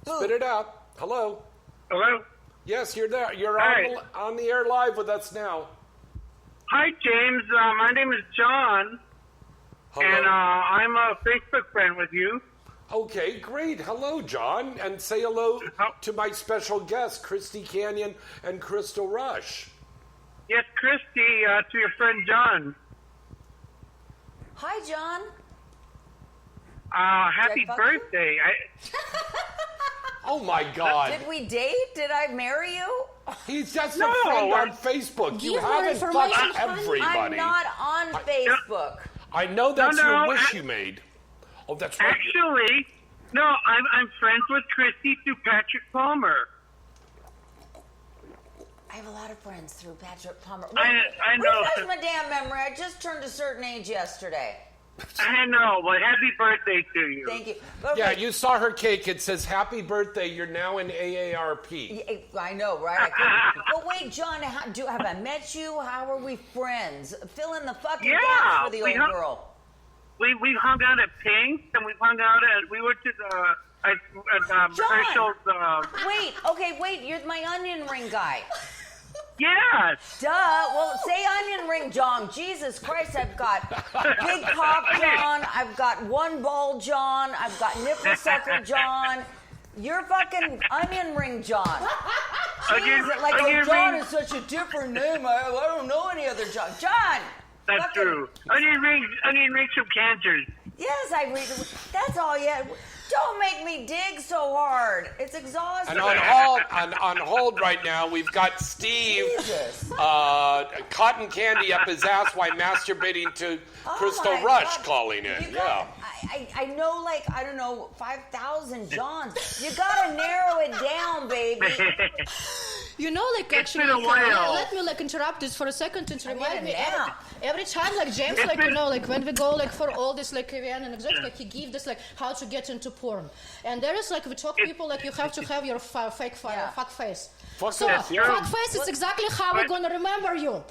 D: Spit it out. Hello.
H: Hello?
D: Yes, you're there. You're
H: Hi.
D: on the air live with us now.
H: Hi, James. My name is John,
D: Hello.
H: and I'm a Facebook friend with you.
D: Okay, great. Hello, John. And say hello to my special guests, Christy Canyon and Crystal Rush.
H: Yes, Christy, to your friend John.
E: Hi, John.
H: Happy
E: Fuck you?
H: birthday.
D: Oh, my God.
E: Did we date? Did I marry you?
D: He's just
H: No,
D: a friend on
H: I-
D: Facebook. You
F: Give more
D: haven't
F: information,
D: fucked
F: honey.
D: everybody.
E: I'm not on Facebook.
D: I know that's
H: No,
D: your
H: no,
D: wish
H: I-
D: you made. Oh, that's right.
H: Actually, no, I'm friends with Christy through Patrick Palmer.
E: I have a lot of friends through Patrick Palmer.
H: I know.
E: Refresh my damn memory. I just turned a certain age yesterday.
H: I know, but happy birthday to you.
E: Thank you. But
D: Yeah,
E: wait,
D: you saw her cake. It says, "Happy birthday, you're now in AARP."
E: I know, right? But wait, John, have I met you? How are we friends? Fill in the fucking
H: Yeah,
E: gaps for the
H: we
E: old
H: hung-
E: girl.
H: We hung out at Pink's, and we hung out at, we went to Herschel's,
E: Wait, you're my onion ring guy.
H: yes.
E: Duh. Well, say onion ring, John. Jesus Christ, I've got big cock John. I've got one ball John. I've got nipple sucker John. You're fucking onion ring John.
H: Onion-
E: Jeez, like,
H: onion
E: John
H: ring-
E: is such a different name. I don't know any other John. John.
H: That's
E: fucking-
H: true. Onion rings from Kansas.
E: Yes, I read. That's all. Yeah. Don't make me dig so hard. It's exhausting.
D: And on hold right now, we've got Steve,
E: Jesus.
D: cotton candy up his ass while masturbating to Crystal
E: my
D: Rush
E: God.
D: calling in.
E: You
D: Yeah.
E: got- I know, like, I don't know, 5,000 Johns. You gotta narrow it down, baby.
F: You know, like,
H: It's
F: actually,
H: been a while.
F: let me, like, interrupt this for a second to remind me.
E: now.
F: Every time, like, James, like, you know, like, when we go, like, for all this, like, event and exotic, like, he gives this, like, how to get into porn. And there is, like, we talk people, like, you have to have your fake fuck face.
D: Fuck
F: So,
D: face, yeah.
F: fuck face is exactly how we're gonna remember you.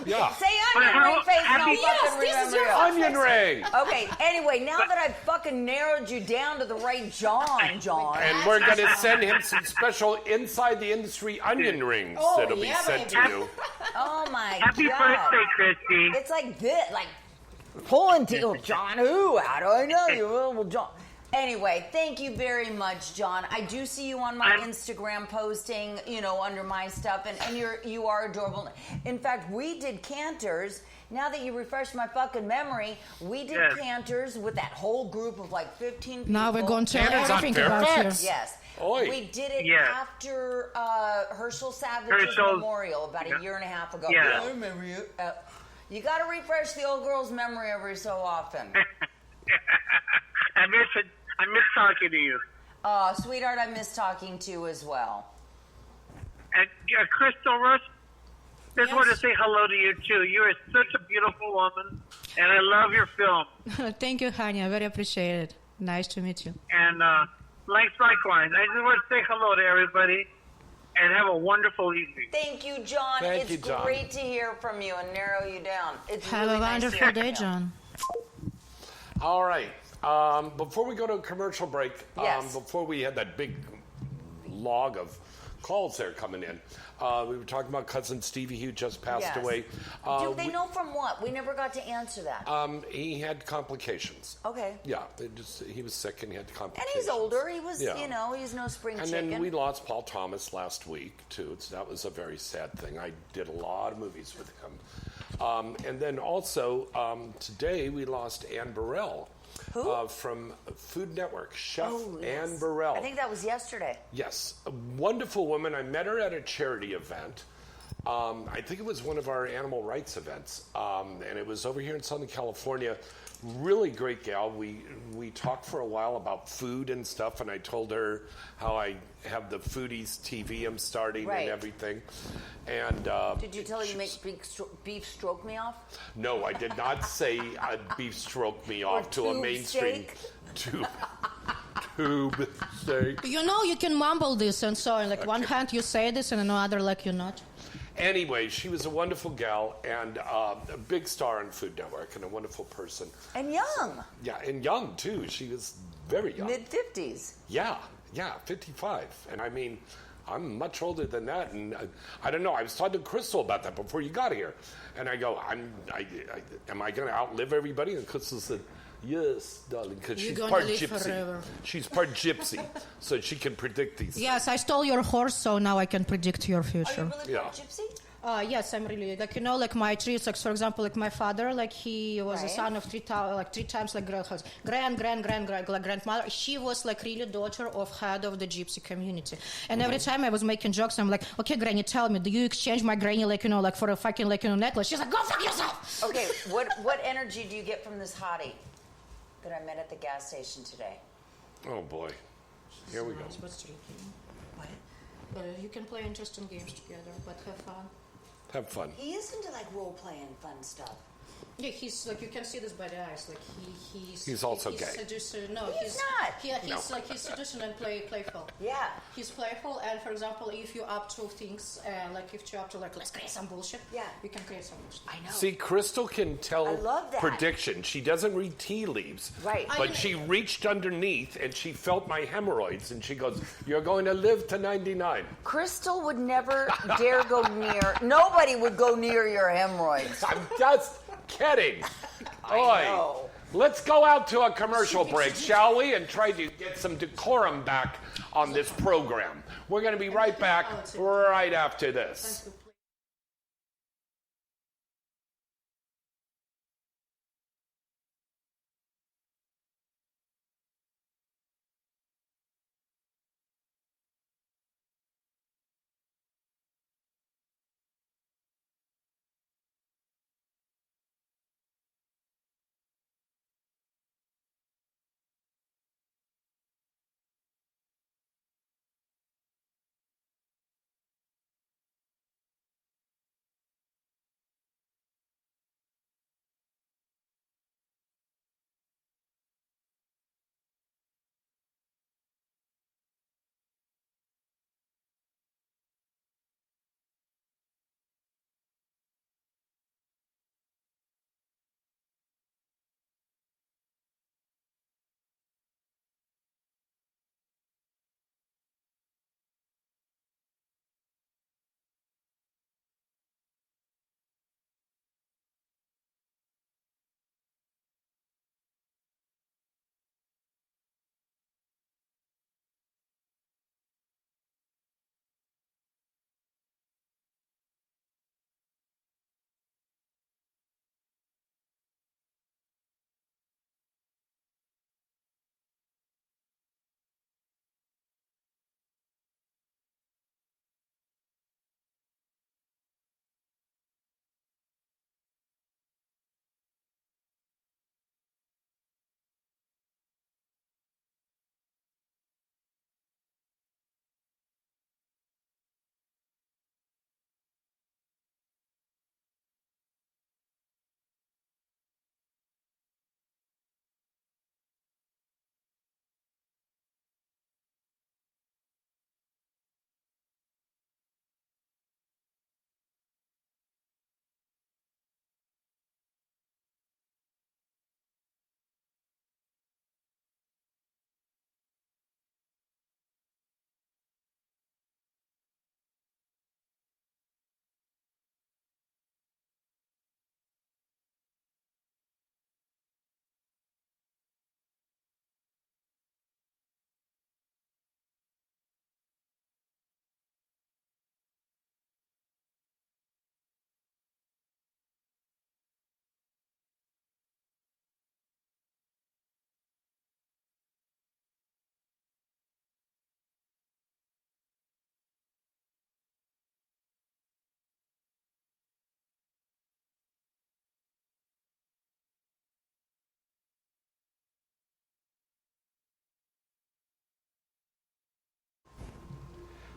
D: Yeah.
E: Say onion ring face and I'll
F: Yes,
E: fucking
F: this is
E: remember
F: your
E: you.
D: Onion ring.
E: Okay, anyway, now that I've fucking narrowed you down to the right John.
D: And we're going to send him some special inside the industry onion rings
F: Oh,
D: that'll be
F: yeah,
D: sent to
F: baby.
D: you.
E: Oh my
H: Happy
E: God.
H: birthday, Christy.
E: It's like this, like pulling teeth. John, who? How do I know you? Well, John. Anyway, thank you very much, John. I do see you on my Instagram posting, you know, under my stuff, and you are adorable. In fact, we did Cantors. Now that you refresh my fucking memory, we did
H: Yes.
E: Cantors with that whole group of like 15 people.
F: Now we're going to tell
D: Candace on
F: everything about you.
D: Fairfax.
E: Yes.
D: Oi.
E: We did it
H: Yeah.
E: after Herschel Savage's
H: Herschel's-
E: Memorial about a year and a half ago.
H: Yeah.
E: I remember you. You got to refresh the old girl's memory every so often.
H: I miss talking to you.
E: Sweetheart, I miss talking to you as well.
H: And Crystal Rush, just
F: Yes.
H: want to say hello to you too. You are such a beautiful woman, and I love your film.
F: Thank you, honey. I very appreciate it. Nice to meet you.
H: And likewise, I just want to say hello to everybody. and have a wonderful evening.
E: Thank you, John.
D: Thank you,
E: It's
D: John.
E: great to hear from you and narrow you down. It's
F: Have
E: really
F: a
E: nice
F: wonderful
E: hearing
F: day,
E: you.
F: John.
D: All right. Before we go to a commercial break,
E: Yes.
D: before we had that big log of calls there coming in, we were talking about cousin Stevie who just passed
E: Yes.
D: away.
E: Do they know from what? We never got to answer that.
D: He had complications.
E: Okay.
D: Yeah, he was sick and he had
E: And
D: complications.
E: he's older. He was,
D: Yeah.
E: he's no spring
D: And
E: chicken.
D: then we lost Paul Thomas last week, too. So that was a very sad thing. I did a lot of movies with him. And then also, today we lost Ann Burrell.
E: Who?
D: From Food Network, Chef
E: yes.
D: Ann Burrell.
E: I think that was yesterday.
D: Yes, a wonderful woman. I met her at a charity event. I think it was one of our animal rights events, and it was over here in Southern California. Really great gal. We talked for a while about food and stuff, and I told her how I have the Foodies TV I'm starting
E: Right.
D: and everything. And
E: Did you tell her you make beef stroke me off?
D: no, I did not say beef stroke me off to a
E: tube
D: mainstream
E: steak?
D: tube steak.
F: You know, you can mumble this and so on. Like one hand you say this and another like you're not.
D: Anyway, she was a wonderful gal and a big star on Food Network and a wonderful person.
E: And young.
D: Yeah, and young too. She was very young.
E: Mid-50s.
D: Yeah, 55. And I mean, I'm much older than that. And I don't know. I was talking to Crystal about that before you got here. And I go, am I going to outlive everybody? And Crystal said, yes, darling, because
F: You're
D: she's
F: gonna
D: part
F: live
D: gypsy.
F: forever.
D: She's part gypsy, so she can predict these
F: Yes, I stole your horse, so now I can predict your
E: Are you
F: future.
E: really part gypsy?
F: Yes, I'm really like my trees. Like for example, like my father, like he was a
E: Right.
F: son of three times like grandmother. She was like really daughter of head of the gypsy community. And every time I was making jokes, I'm like, okay, Granny, tell me, do you exchange my granny like like for a fucking necklace? She's like, go fuck yourself.
E: Okay, what energy do you get from this hottie that I met at the gas station today?
D: Oh boy, here we go.
E: What?
F: You can play interesting games together, but have fun.
D: Have fun.
E: He is into like role playing fun stuff.
F: Yeah, he's like you can see this by the eyes. Like
D: He's also gay.
F: No,
E: He's not.
F: He's like he's seducing and playful.
E: Yeah.
F: He's playful, and for example, if you're up to things, like if you're up to like let's create some bullshit,
E: Yeah.
F: we can create some bullshit.
E: I know.
D: See, Crystal can tell
E: I love that.
D: prediction. She doesn't read tea leaves.
E: Right.
D: But she reached underneath and she felt my hemorrhoids and she goes, you're going to live to 99.
E: Crystal would never dare go near. Nobody would go near your hemorrhoids.
D: I'm just kidding.
E: I know.
D: Let's go out to a commercial break, shall we? And try to get some decorum back on this program. We're going to be right back right after this.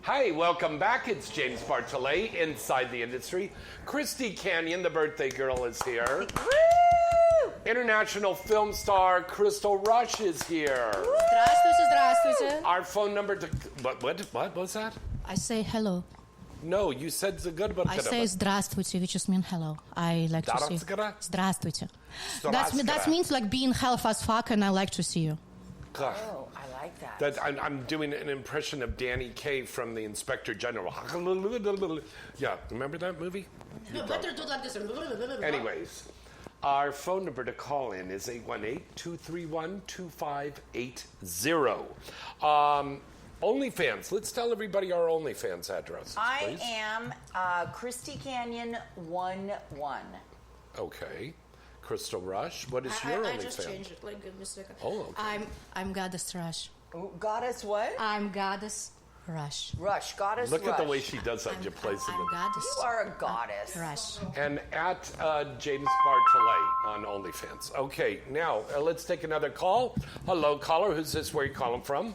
D: Hi, welcome back. It's James Bartolet, Inside the Industry. Christy Canyon, the birthday girl, is here.
E: Woo!
D: International film star Crystal Rush is here.
F: Здравствуйте.
D: Our phone number to... What was that?
F: I say hello.
D: No, you said zagadba.
F: I say здравствуйте, which just means hello. I like to see. Здравствуйте. That means like being hell as fuck, and I like to see you.
E: Oh, I like that.
D: I'm doing an impression of Danny Kaye from the Inspector General. Yeah, remember that movie?
F: No, better do like this.
D: Anyways, our phone number to call in is 818-231-2580. OnlyFans. Let's tell everybody our OnlyFans address.
E: I am Christy Canyon 11.
D: Okay. Crystal Rush. What is your OnlyFans?
F: I just changed it. Like, give me a second.
D: Oh, okay.
F: I'm Goddess Rush.
E: Goddess what?
F: I'm Goddess Rush.
E: Rush. Goddess
D: Look
E: Rush.
D: at the way she does that. You place it.
F: I'm Goddess.
E: You are a goddess.
F: Rush.
D: And at James Bartolet on OnlyFans. Okay, now let's take another call. Hello, caller. Who's this? Where are you calling from?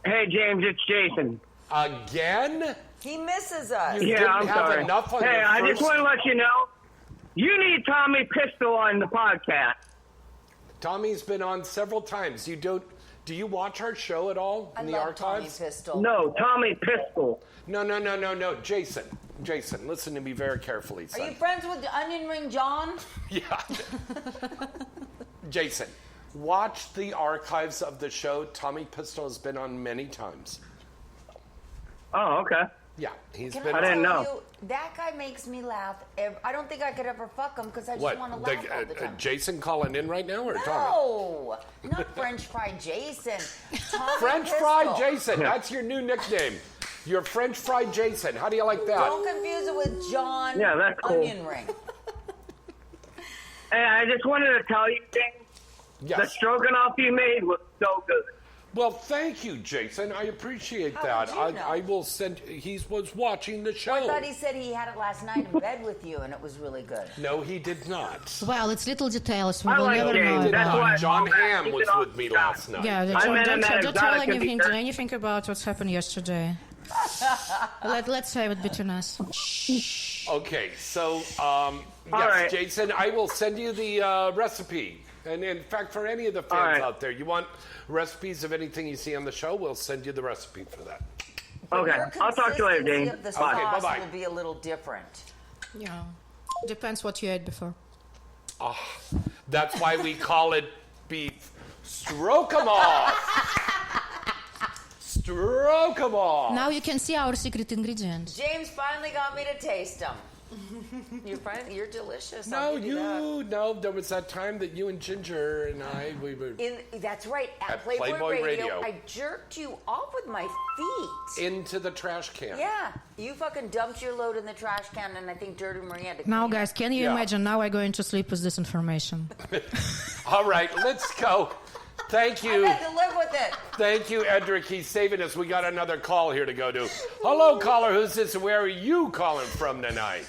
H: Hey, James, it's Jason.
D: Again?
E: He misses us.
D: You
H: Yeah,
D: didn't
H: I'm
D: have
H: sorry.
D: enough on
H: Hey,
D: your
H: I
D: first...
H: just want to let you know, you need Tommy Pistol on the podcast.
D: Tommy's been on several times. Do you watch our show at all in
E: I
D: the
E: love
D: archives?
E: Tommy Pistol.
H: No, Tommy Pistol.
D: No. Jason, listen to me very carefully,
E: Are
D: son.
E: you friends with Onion Ring John?
D: Yeah. Jason, watch the archives of the show. Tommy Pistol has been on many times.
H: Oh, okay.
D: Yeah, he's
E: Can
D: been
E: I
H: I
D: on.
H: didn't
E: tell
H: know.
E: you, that guy makes me laugh. I don't think I could ever fuck him because I just
D: What?
E: want to laugh all the time.
D: Jason calling in right now or Tommy?
E: No, not French Fry Jason. Tommy
D: French
E: Pistol.
D: Fry Jason. That's your new nickname. You're French Fry Jason. How do you like that?
E: Don't confuse it with John
H: Yeah, that's cool.
E: Onion Ring.
H: Hey, I just wanted to tell you, James, the
D: Yes.
H: stroganoff you made was so good.
D: Well, thank you, Jason. I appreciate
E: How
D: that.
E: would you know?
D: I will send. He was watching the show.
E: I thought he said he had it last night in bed with you, and it was really good.
D: No, he did not.
F: Well, it's little details. We
H: I
F: will
H: like
F: never
H: James.
F: know.
D: Did
H: That's
F: about
H: why-
F: it.
D: not. John Hamm
H: Keep
D: was
H: it
D: with me
H: on
D: last night.
F: Yeah,
H: I met him at
F: don't tell
H: Exotica
F: anything,
H: because-
F: anything about what's happened yesterday. Let's save it between us.
D: Okay, so yes,
H: right.
D: Jason, I will send you the recipe. And in fact, for any of the fans
H: right.
D: out there, you want recipes of anything you see on the show, we'll send you the recipe for that.
H: Okay,
E: Your
H: I'll talk to you later,
E: consistency
H: James.
E: of the
H: Bye.
D: Okay,
E: sauce
D: bye-bye.
E: will be a little different.
F: Yeah, depends what you ate before.
D: That's why we call it beef stroganoff. Stroganoff.
F: Now you can see our secret ingredient.
E: James finally got me to taste them. You're delicious.
D: No,
E: I'll give you that.
D: there was that time that you and Ginger and we were
E: That's right. At
D: At
E: Playboy,
D: Playboy Radio.
E: I jerked you off with my feet.
D: into the trash can.
E: Yeah, you fucking dumped your load in the trash can, and I think Dirty Marie had to
F: Now,
E: clean
F: guys,
E: it.
F: can you
D: Yeah.
F: imagine? Now I'm going to sleep with this information.
D: All right, let's go. Thank
E: I
D: you.
E: had to live with it.
D: Thank you, Edric. He's saving us. We got another call here to go to. Hello, caller. Who's this? Where are you calling from tonight?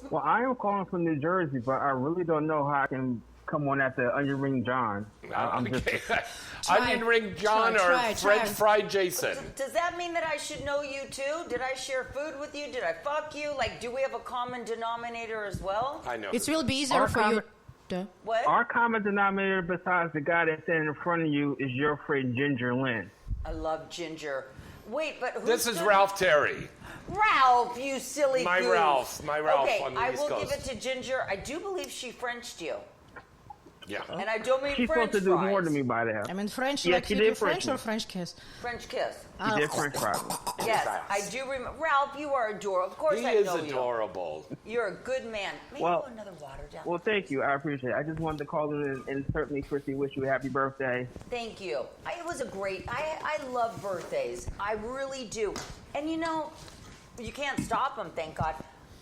J: Well, I am calling from New Jersey, but I really don't know how I can come on after Onion Ring John. I'm just
D: Okay. Onion Ring John or
F: try.
D: French Fry Jason?
E: Does that mean that I should know you too? Did I share food with you? Did I fuck you? Like, do we have a common denominator as well?
D: I know.
F: It will be easier
J: Our
F: for you.
J: comment-
E: What?
J: Our common denominator besides the guy that's standing in front of you is your friend Ginger Lynn.
E: I love Ginger. Wait, but who's
D: This is
E: the-
D: Ralph Terry.
E: Ralph, you silly
D: My
E: goof.
D: Ralph
E: Okay,
D: on the
E: I
D: East
E: will
D: Coast.
E: give it to Ginger. I do believe she Frenched you.
D: Yeah.
E: And I don't mean
J: She's
E: French
J: supposed to do
E: fries.
J: more to me by now.
F: I mean, French,
J: Yeah,
F: like
J: she
F: you
J: did
F: do French
J: French
F: or French kiss?
E: French kiss.
J: She did French fries.
E: Yes, I do remember. Ralph, you are adorable. Of course
D: He
E: I
D: is
E: know
D: adorable.
E: you. You're a good man. Maybe
J: Well-
E: put another water down.
J: Well, thank you. I appreciate it. I just wanted to call in and certainly, Christy, wish you a happy birthday.
E: Thank you. It was a great. I love birthdays. I really do. And you know, you can't stop them. Thank God.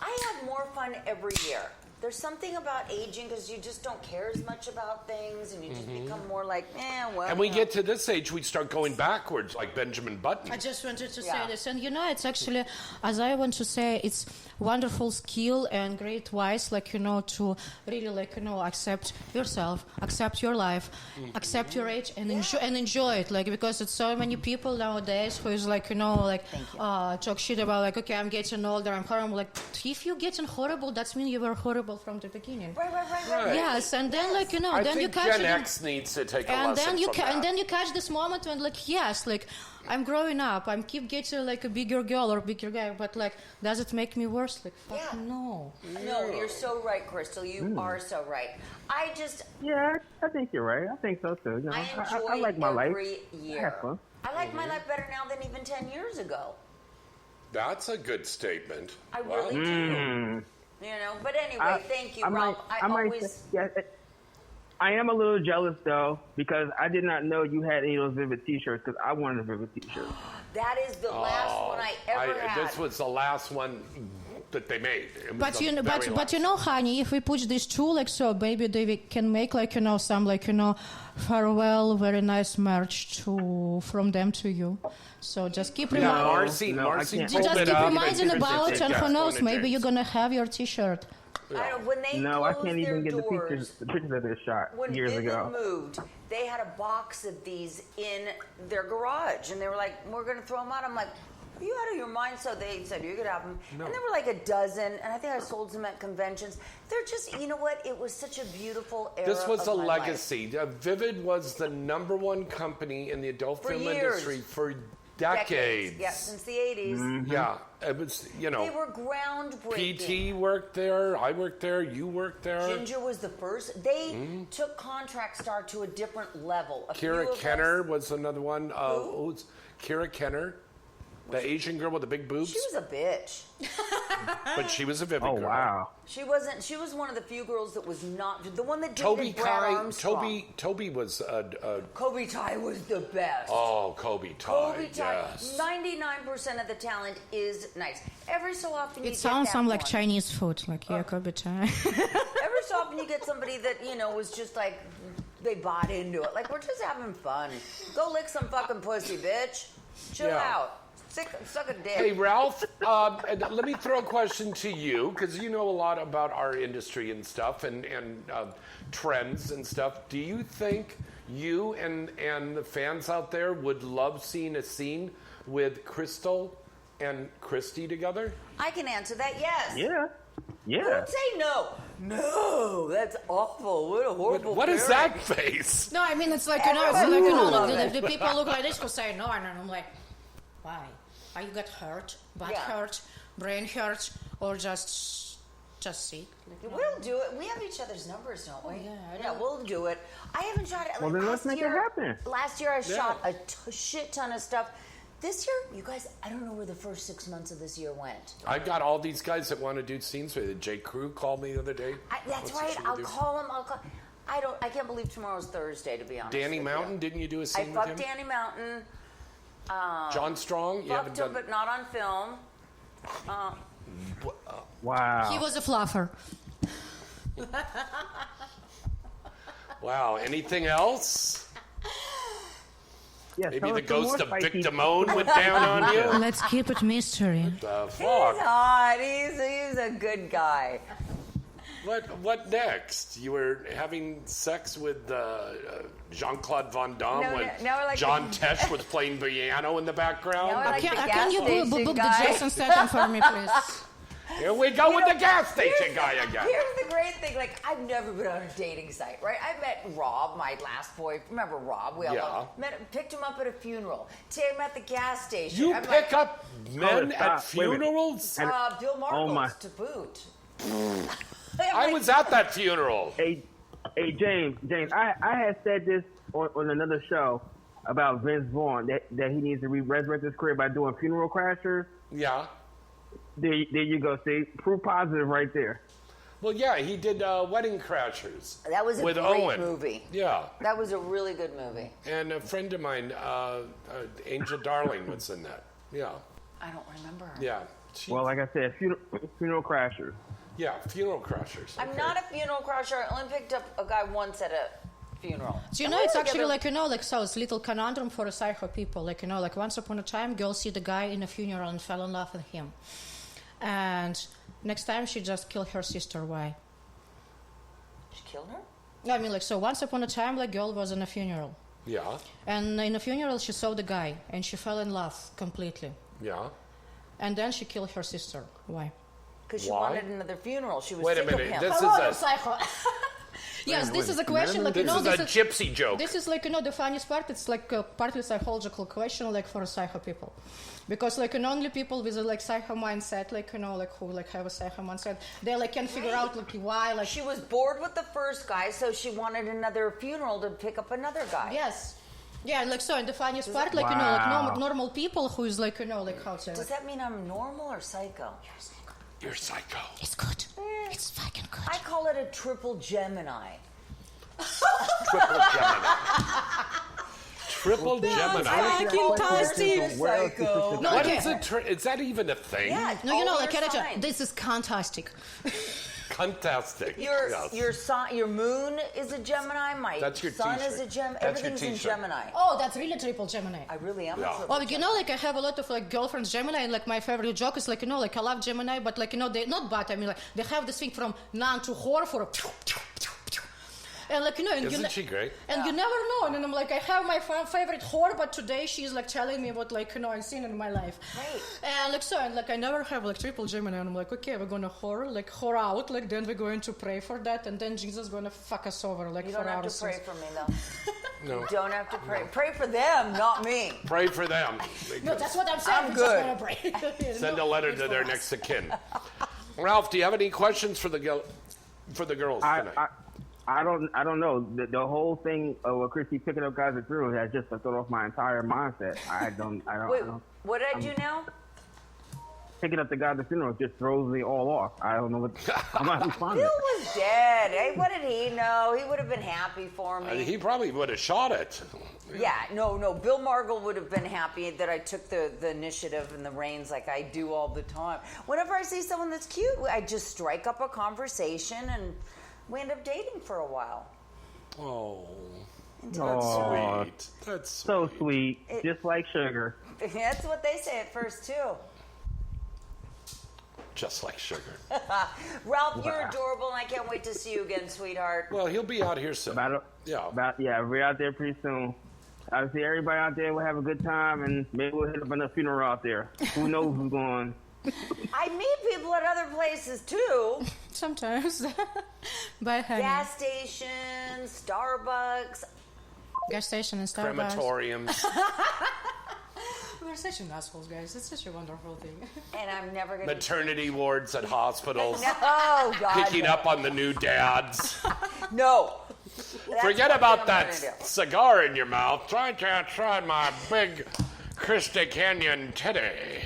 E: I have more fun every year. There's something about aging because you just don't care as much about things, and you just become more like, well.
D: And we get to this age, we start going backwards, like Benjamin Button.
F: I just wanted to say this, and it's actually, as I want to say, it's wonderful skill and great wise, to really, accept yourself, accept your life, accept your age, and enjoy it, because it's so many people nowadays who is talk shit about okay, I'm getting older, I'm horrible. If you're getting horrible, that means you were horrible from the beginning.
E: Right.
F: Yes, and then
D: I
F: then
D: think
F: you catch
D: Gen X needs to take a
F: and
D: lesson
F: then you
D: from that.
F: and then you catch this moment when I'm growing up, I'm keep getting a bigger girl or bigger guy, but does it make me worse? No.
E: No, you're so right, Crystal. You are so right. I
J: think you're right. I think so too.
E: I enjoy
J: I like my life.
E: every year.
J: Have fun.
E: I like my life better now than even 10 years ago.
D: That's a good statement.
E: I really do. But anyway, thank you, Ralph.
J: I am a little jealous though because I did not know you had any of those Vivid T-shirts because I wanted a Vivid T-shirt.
E: That is the last one I ever had.
D: This was the last one that they made.
F: But honey, if we push these two maybe they can make some farewell, very nice merch from them to you. So just keep
D: Marcy
F: just keep reminding about it, and who knows, maybe you're gonna have your T-shirt.
E: When they
J: I can't even get
E: doors,
J: the pictures of this shot years ago.
E: When moved, they had a box of these in their garage, and they were like, "We're going to throw them out." I'm like, "Are you out of your mind?" So they said, "You could have them." No. And there were a dozen, and I think I sold them at conventions. They're just, it was such a beautiful era.
D: This was a
E: my
D: legacy.
E: life.
D: Vivid was the #1 company in the adult film
E: years.
D: industry for decades.
E: Yeah, since the 80s.
D: Mm-hmm. Yeah, it was,
E: They were groundbreaking.
D: PT worked there, I worked there, you worked there.
E: Ginger was the first. They took Contract Star to a different level.
D: Kira Kenner was another one. Who's Kira Kenner? The Asian girl with the big boobs?
E: She was a bitch.
D: But she was a Vivid girl.
J: Oh, wow.
E: She was one of the few girls that was not, the one that dated Brad Armstrong.
D: Toby was...
E: Kobe Tai was the best.
D: Oh, Kobe Tai, yes.
E: 99% of the talent is nice. Every so often you get
F: It sounds
E: that
F: like
E: one.
F: Chinese food, Kobe Tai.
E: Every so often you get somebody that, was just they bought into it. We're just having fun. Go lick some fucking pussy, bitch. Chill out. Suck a dick.
D: Hey, Ralph, let me throw a question to you, because you know a lot about our industry and stuff, and trends and stuff. Do you think you and the fans out there would love seeing a scene with Crystal and Christy together?
E: I can answer that, yes.
J: Yeah.
E: Don't say no. No, that's awful. What a horrible
D: What is that face?
F: No, I mean, it's the people look like this who say no, and I'm like, why? Are you got hurt, butt hurt, brain hurt, or just sick?
E: We'll do it. We have each other's numbers, don't we? Yeah, we'll do it. I haven't shot it.
J: Well, then let's make it happen.
E: Last year I shot a shit ton of stuff. This year, you guys, I don't know where the first 6 months of this year went.
D: I've got all these guys that want to do scenes with it. Jay Crew called me the other day.
E: That's right. I'll call him. I can't believe tomorrow's Thursday, to be honest.
D: Danny Mountain, didn't you do a scene with him?
E: I fucked Danny Mountain.
D: John Strong? You haven't done...
E: but not on film.
J: Wow.
F: He was a fluffer.
D: Wow. Anything else?
J: Yeah,
D: maybe the ghost of Vic Damone went down on you?
F: Let's keep it mystery.
D: What the fuck?
E: He's hot. He's a good guy.
D: What next? You were having sex with Jean-Claude Van Damme when John Tesh was playing piano in the background?
F: Can you book the Jason Statham for me, please?
D: Here we go with the gas station guy again.
E: Here's the great thing. I've never been on a dating site, right? I met Rob, my last boy. Remember Rob? We all picked him up at a funeral. Today I'm at the gas station.
D: You pick up men at funerals?
E: Bill Margolis to boot.
D: I was at that funeral.
J: Hey, James, I had said this on another show about Vince Vaughn that he needs to resurrect his career by doing funeral crashers.
D: Yeah.
J: There you go. See, proof positive right there.
D: Well, yeah, he did Wedding Crashers.
E: That was a
D: with
E: great
D: Owen.
E: movie.
D: Yeah.
E: That was a really good movie.
D: And a friend of mine, Angel Darling, was in that. Yeah.
E: I don't remember her.
D: Yeah.
J: Well, like I said, funeral crashers.
D: Yeah, funeral crashers.
E: I'm
D: okay.
E: not a funeral crasher. I only picked up a guy once at a funeral.
F: So, it's actually so it's little conundrum for a psycho people. Once upon a time, girl see the guy in a funeral and fell in love with him. And next time she just killed her sister. Why?
E: She killed her?
F: So once upon a time, girl was in a funeral.
D: Yeah.
F: And in a funeral, she saw the guy, and she fell in love completely.
D: Yeah.
F: And then she killed her sister. Why?
E: Because she wanted another funeral. She was
D: Wait a
E: sick of
D: minute.
E: him.
D: This
F: Hello,
D: is a
F: psycho. Yes, this is a question.
D: this is a gypsy joke.
F: This is the funniest part. It's a partly psychological question, for psycho people, because only people with a psycho mindset, who have a psycho mindset, they can't figure out why.
E: She was bored with the first guy, so she wanted another funeral to pick up another guy.
F: Yes. Yeah, and the funniest part, normal people who is how to say.
E: Does that mean I'm normal or psycho?
D: You're psycho.
F: It's good. It's fucking good.
E: I call it a triple Gemini.
D: Triple Gemini. Triple Gemini.
E: Fantastic. Psycho.
D: What is it? Is that even a thing?
E: Yeah.
F: This is fantastic.
D: Fantastic.
E: Your moon is a Gemini. My
D: That's your
E: sun
D: t-shirt.
E: is a Gemini.
D: That's your
E: Everything's in
D: t-shirt.
E: Gemini.
F: Oh, that's really triple Gemini.
E: I really am.
D: Yeah.
F: Well, I have a lot of girlfriends Gemini, and my favorite joke is I love Gemini, but they're not bad. They have this thing from none to horror for a and
D: Isn't she great?
F: And you never know. And I'm I have my favorite horror, but today she's telling me what I've seen in my life.
E: Right.
F: And I never have triple Gemini, and I'm okay, we're gonna horror out, then we're going to pray for that, and then Jesus gonna fuck us over
E: you
F: for
E: don't have
F: our
E: to pray
F: sins.
E: for me though.
D: No.
E: You don't have to pray. Pray for them, not me.
D: Pray for them.
F: No, that's what I'm saying.
E: I'm
F: we
E: good.
F: Just wanna pray.
D: Send a letter to their next of kin. Ralph, do you have any questions for the girls tonight?
J: I don't know. The whole thing of what Christy picking up guys at through has just thrown off my entire mindset. I don't.
E: Wait, what did I do now?
J: Picking up the guy at the funeral just throws me all off. I don't know what. I'm not responding.
E: Bill was dead. Hey, what did he know? He would have been happy for me.
D: He probably would have shot it.
E: Yeah, no. Bill Margle would have been happy that I took the initiative and the reins like I do all the time. Whenever I see someone that's cute, I just strike up a conversation and we end up dating for a while.
D: Oh,
E: That's
D: sweet. That's
J: so sweet. Just like sugar.
E: That's what they say at first too.
D: Just like sugar.
E: Ralph, you're adorable, and I can't wait to see you again, sweetheart.
D: Well, he'll be out here soon.
J: We're out there pretty soon. Obviously, everybody out there will have a good time, and maybe we'll hit up on a funeral out there. Who knows who's going?
E: I meet people at other places too.
F: Sometimes. Bye, honey.
E: Gas stations, Starbucks.
F: Gas station and Starbucks.
D: Crematoriums.
F: We're such an assholes, guys. It's such a wonderful thing.
E: And I'm never going
D: Maternity wards at hospitals.
E: Oh, God.
D: Picking up on the new dads.
E: No.
D: Forget about that cigar in your mouth. Try my big Christy Canyon titty.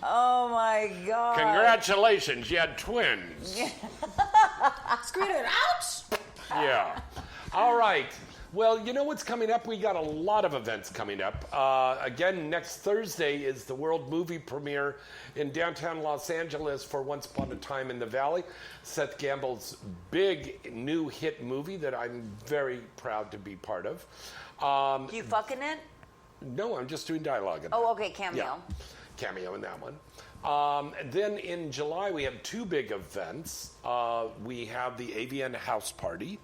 E: Oh, my God.
D: Congratulations, you had twins.
F: Screw it out.
D: Yeah. All right. Well, you know what's coming up? We got a lot of events coming up. Again, next Thursday is the world movie premiere in downtown Los Angeles for Once Upon a Time in the Valley. Seth Gamble's big new hit movie that I'm very proud to be part of.
E: You fucking it?
D: No, I'm just doing dialogue.
E: Oh, okay, cameo.
D: Yeah. Cameo in that one. Then in July, we have two big events. We have the AVN House Party,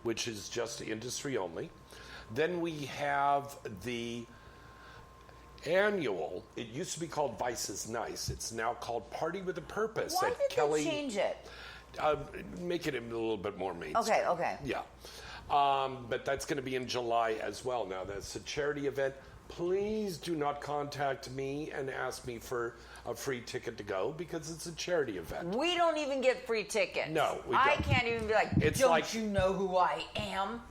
D: which is just industry only. Then we have the annual, it used to be called Vice is Nice. It's now called Party with a Purpose.
E: Why did they change it?
D: Make it a little bit more mainstream.
E: Okay.
D: Yeah. But that's going to be in July as well. Now, that's a charity event. Please do not contact me and ask me for a free ticket to go because it's a charity event.
E: We don't even get free tickets.
D: No, we
E: I
D: don't.
E: can't even be like, don't you know who I am?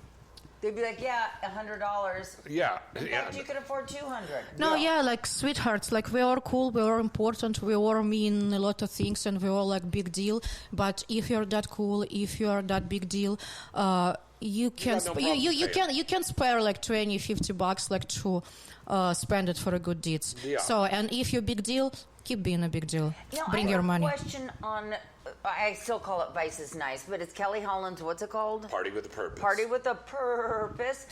E: They'd be like, yeah, $100.
D: Yeah.
E: In fact, you can afford $200.
F: No, sweethearts, we are cool, we are important, we all mean a lot of things, and we all big deal. But if you're that cool, if you're that big deal, you can you can spare $20-$50 to spend it for a good deeds.
D: Yeah.
F: So, and if you're big deal, keep being a big deal. Bring your money.
E: I have a question on I still call it Vice is Nice, but it's Kelly Holland's, what's it called?
D: Party with a Purpose.
E: Party with a Purpose.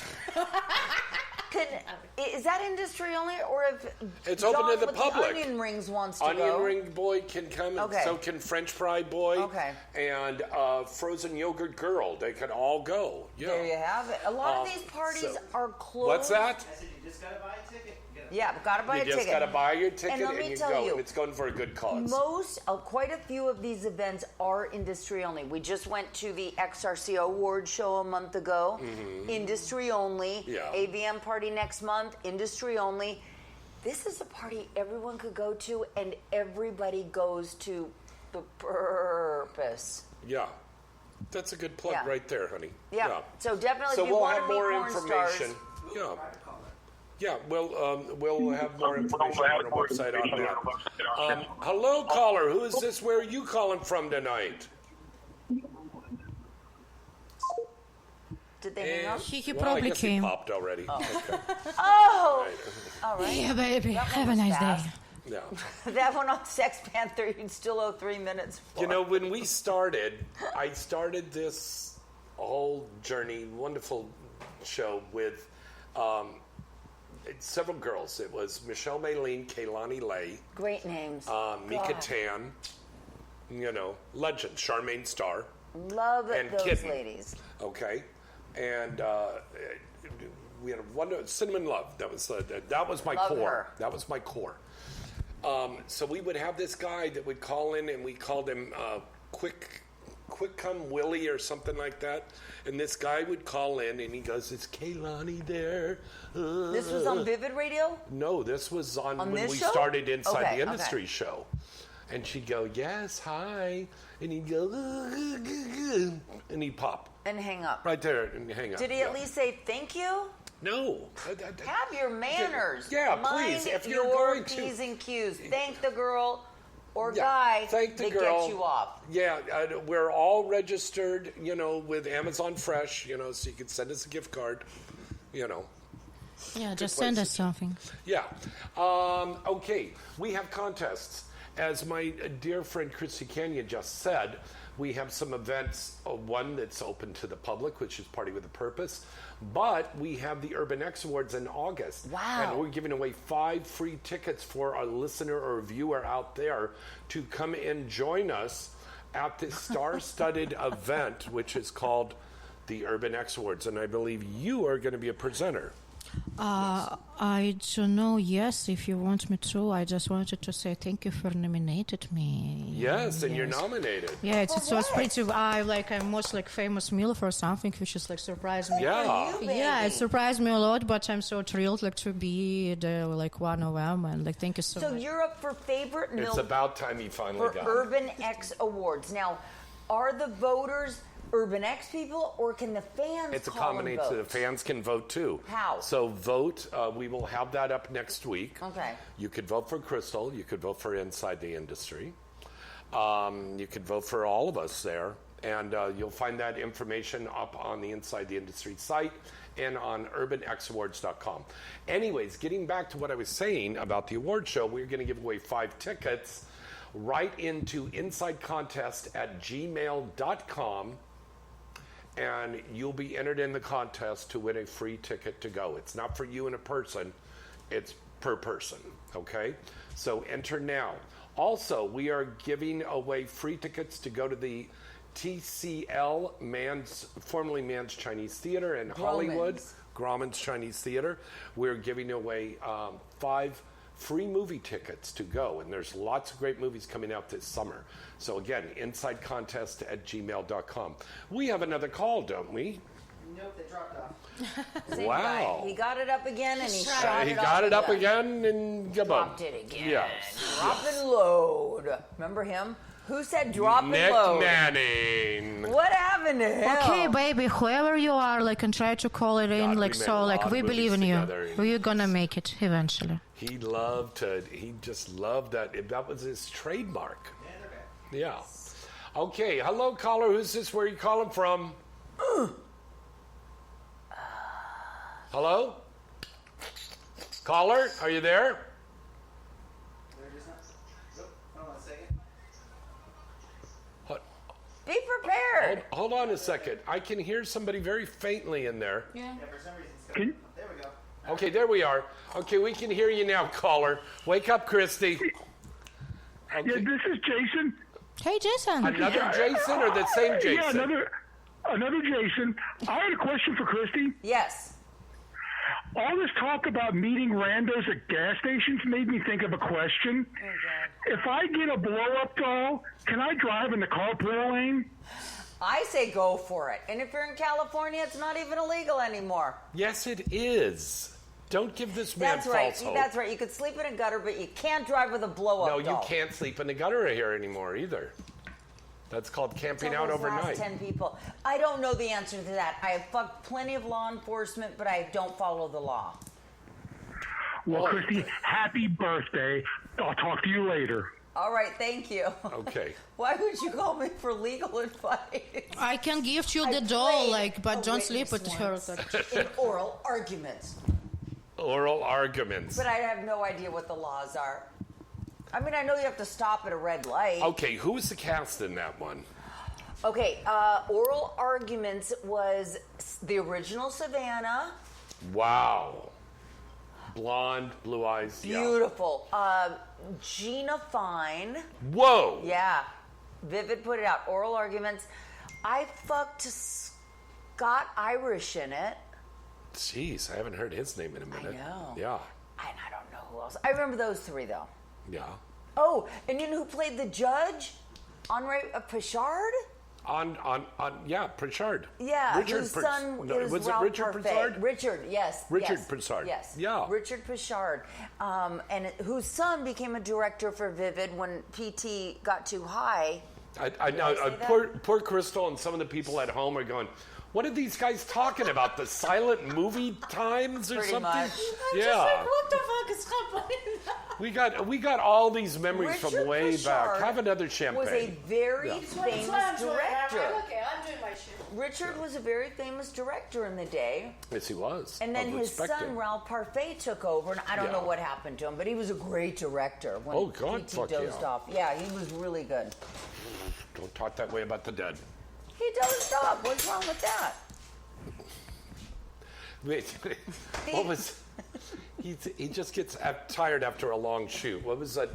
E: Is that industry only, or if
D: it's
E: John
D: open to the
E: with
D: public?
E: The Onion Rings wants to
D: Onion
E: go.
D: Ring Boy can come, and so can French Fry Boy.
E: Okay.
D: And Frozen Yogurt Girl. They can all go. Yeah.
E: There you have it. A lot of these parties are closed.
D: What's that?
K: I said you just gotta buy a ticket.
E: Yeah, gotta buy a ticket.
D: You just gotta buy your ticket
E: and, let me
D: you
E: tell
D: go.
E: You,
D: and it's going for a good cause.
E: Quite a few of these events are industry only. We just went to the XRC Award show a month ago. Mm-hmm. Industry only.
D: Yeah.
E: AVM party next month. Industry only. This is a party everyone could go to, and everybody goes to the purpose.
D: Yeah. That's a good plug right there, honey.
E: Yeah. So definitely,
D: so
E: if you
D: we'll
E: want
D: have
E: to meet
D: more
E: porn
D: information.
E: stars,
D: Yeah. Yeah, we'll have more information on our website on that. Hello, caller. Who is this? Where are you calling from tonight?
E: Did they hang up?
F: He probably
D: I guess
F: came.
D: He popped already.
E: Oh.
D: Okay.
E: Oh! All right.
F: Yeah, baby.
E: That
F: Have a
E: one was
F: nice
E: fast.
F: day.
D: Yeah.
E: That one on Sex Panther, you'd still owe 3 minutes for.
D: You know, when we started, I started this whole journey, wonderful show with several girls. It was Michelle Maylene, Kaylani Lay.
E: Great names.
D: Mika Tan. You know, legends. Charmaine Starr.
E: Love
D: and
E: those
D: Kitten.
E: ladies.
D: Okay. And we had a wonderful Cinnamon Love. That was my
E: Love
D: core.
E: her.
D: That was my core. So we would have this guy that would call in, and we called him Quick Come Willie or something like that. And this guy would call in, and he goes, "Is Kaylani there?"
E: This was on Vivid Radio?
D: No, this was on when
E: this
D: we
E: show?
D: started Inside
E: Okay,
D: the Industry show. And she'd go, "Yes, hi," and he'd go, and he'd pop
E: And hang up.
D: right there and hang up.
E: Did he at least say thank you?
D: No.
E: Have your manners.
D: Yeah,
E: Mind
D: please, if you're
E: your
D: going to-
E: P's and Q's. Thank the girl or
D: Yeah,
E: guy
D: thank the
E: that
D: girl.
E: gets you off.
D: Yeah, we're all registered, with Amazon Fresh, so you can send us a gift card,
F: Yeah, just send us something.
D: Yeah. Okay, we have contests. As my dear friend Christy Canyon just said, we have some events, one that's open to the public, which is Party with a Purpose, but we have the Urban X Awards in August.
E: Wow.
D: And we're giving away 5 free tickets for a listener or a viewer out there to come and join us at this star-studded event, which is called the Urban X Awards, and I believe you are going to be a presenter.
F: I don't know. Yes, if you want me to, I just wanted to say thank you for nominated me.
D: Yes, and you're nominated.
F: Yeah, it was pretty. I'm most famous MILF or something, which is surprised me.
D: Yeah.
F: Yeah, it surprised me a lot, but I'm so thrilled to be the one of them, and thank you so much.
E: So you're up for favorite
D: It's
E: MILF
D: about time you finally
E: for
D: got it.
E: Urban X Awards. Now, are the voters Urban X people, or can the fans
D: It's a
E: call and
D: combination.
E: vote?
D: The fans can vote too.
E: How?
D: So vote. We will have that up next week.
E: Okay.
D: You could vote for Crystal. You could vote for Inside the Industry. You could vote for all of us there. And you'll find that information up on the Inside the Industry site and on urbanxawards.com. Anyways, getting back to what I was saying about the award show, we're going to give away 5 tickets right into insidecontest@gmail.com. And you'll be entered in the contest to win a free ticket to go. It's not for you and a person, it's per person, okay? So enter now. Also, we are giving away free tickets to go to the TCL, formerly Mann's Chinese Theater in Hollywood, Grauman's Chinese Theater. We're giving away 5 free movie tickets to go, and there's lots of great movies coming out this summer. So again, insidecontest@gmail.com. We have another call, don't we?
K: Nope, they dropped off.
D: Wow.
E: He got it up again, and he shot
D: He
E: it
D: got
E: off
D: it up again and
E: Dropped it again.
D: Yes.
E: Drop and load. Remember him? Who said drop
D: Nick
E: and load?
D: Manning.
E: What happened to him?
F: Okay, baby, whoever you are, and try to call it in,
D: God, we made a lot
F: we
D: of
F: believe in
D: movies
F: you.
D: together.
F: We're gonna make it eventually.
D: He just loved that. That was his trademark. Yeah. Okay, hello, caller. Who's this? Where are you calling from? Hello? Caller, are you there?
E: Be prepared.
D: Hold on a second. I can hear somebody very faintly in there.
F: Yeah.
K: For some reason, there we go.
D: Okay, there we are. Okay, we can hear you now, caller. Wake up, Christy. Okay.
L: Yeah, this is Jason.
F: Hey, Jason.
D: Another Jason or the same Jason?
L: Yeah, another Jason. I had a question for Christy.
E: Yes.
L: All this talk about meeting randos at gas stations made me think of a question.
E: Oh, God.
L: If I get a blow-up doll, can I drive in the carpool lane?
E: I say go for it. And if you're in California, it's not even illegal anymore.
D: Yes, it is. Don't give this man false hope.
E: That's right. You could sleep in a gutter, but you can't drive with a blow-up doll.
D: No, you can't sleep in the gutter here anymore either. That's called camping out overnight.
E: Last 10 people. I don't know the answer to that. I have fucked plenty of law enforcement, but I don't follow the law.
L: Well, Christy, happy birthday. I'll talk to you later.
E: All right, thank you.
D: Okay.
E: Why would you call me for legal advice?
F: I can give you the doll, but don't sleep with her.
E: In oral arguments.
D: Oral arguments.
E: But I have no idea what the laws are. I mean, I know you have to stop at a red light.
D: Okay, who was the cast in that one?
E: Okay, Oral Arguments was the original Savannah.
D: Wow. Blonde, blue eyes.
E: Beautiful. Gina Fine.
D: Whoa.
E: Yeah. Vivid put it out. Oral Arguments. I fucked Scott Irish in it.
D: Jeez, I haven't heard his name in a minute.
E: I know.
D: Yeah.
E: And I don't know who else. I remember those three, though.
D: Yeah.
E: Oh, and you know who played the judge? Henri Pichard?
D: Yeah, Pritchard.
E: Yeah,
D: Richard
E: whose son is
D: was
E: Ralph
D: it Richard
E: Parfait.
D: Pritchard?
E: Richard, yes.
D: Richard
E: yes,
D: Pritchard.
E: Yes.
D: Yeah.
E: Richard Pritchard. And whose son became a director for Vivid when PT got too high.
D: I know. Poor Crystal and some of the people at home are going, what are these guys talking about? The silent movie times or
E: Pretty
D: something?
E: much.
F: What the fuck is happening?
D: We got all these memories
E: Richard
D: from way back.
E: Pritchard
D: Have another champagne.
E: was a very famous director.
F: Okay, I'm doing my shit.
E: Richard was a very famous director in the day.
D: Yes, he was.
E: And then his son, Ralph Parfait, took over, and I don't know what happened to him, but he was a great director when PT dozed off. Yeah, he was really good.
D: Don't talk that way about the dead.
E: He dozed off. What's wrong with that?
D: Wait, what was... He just gets tired after a long shoot. What was that?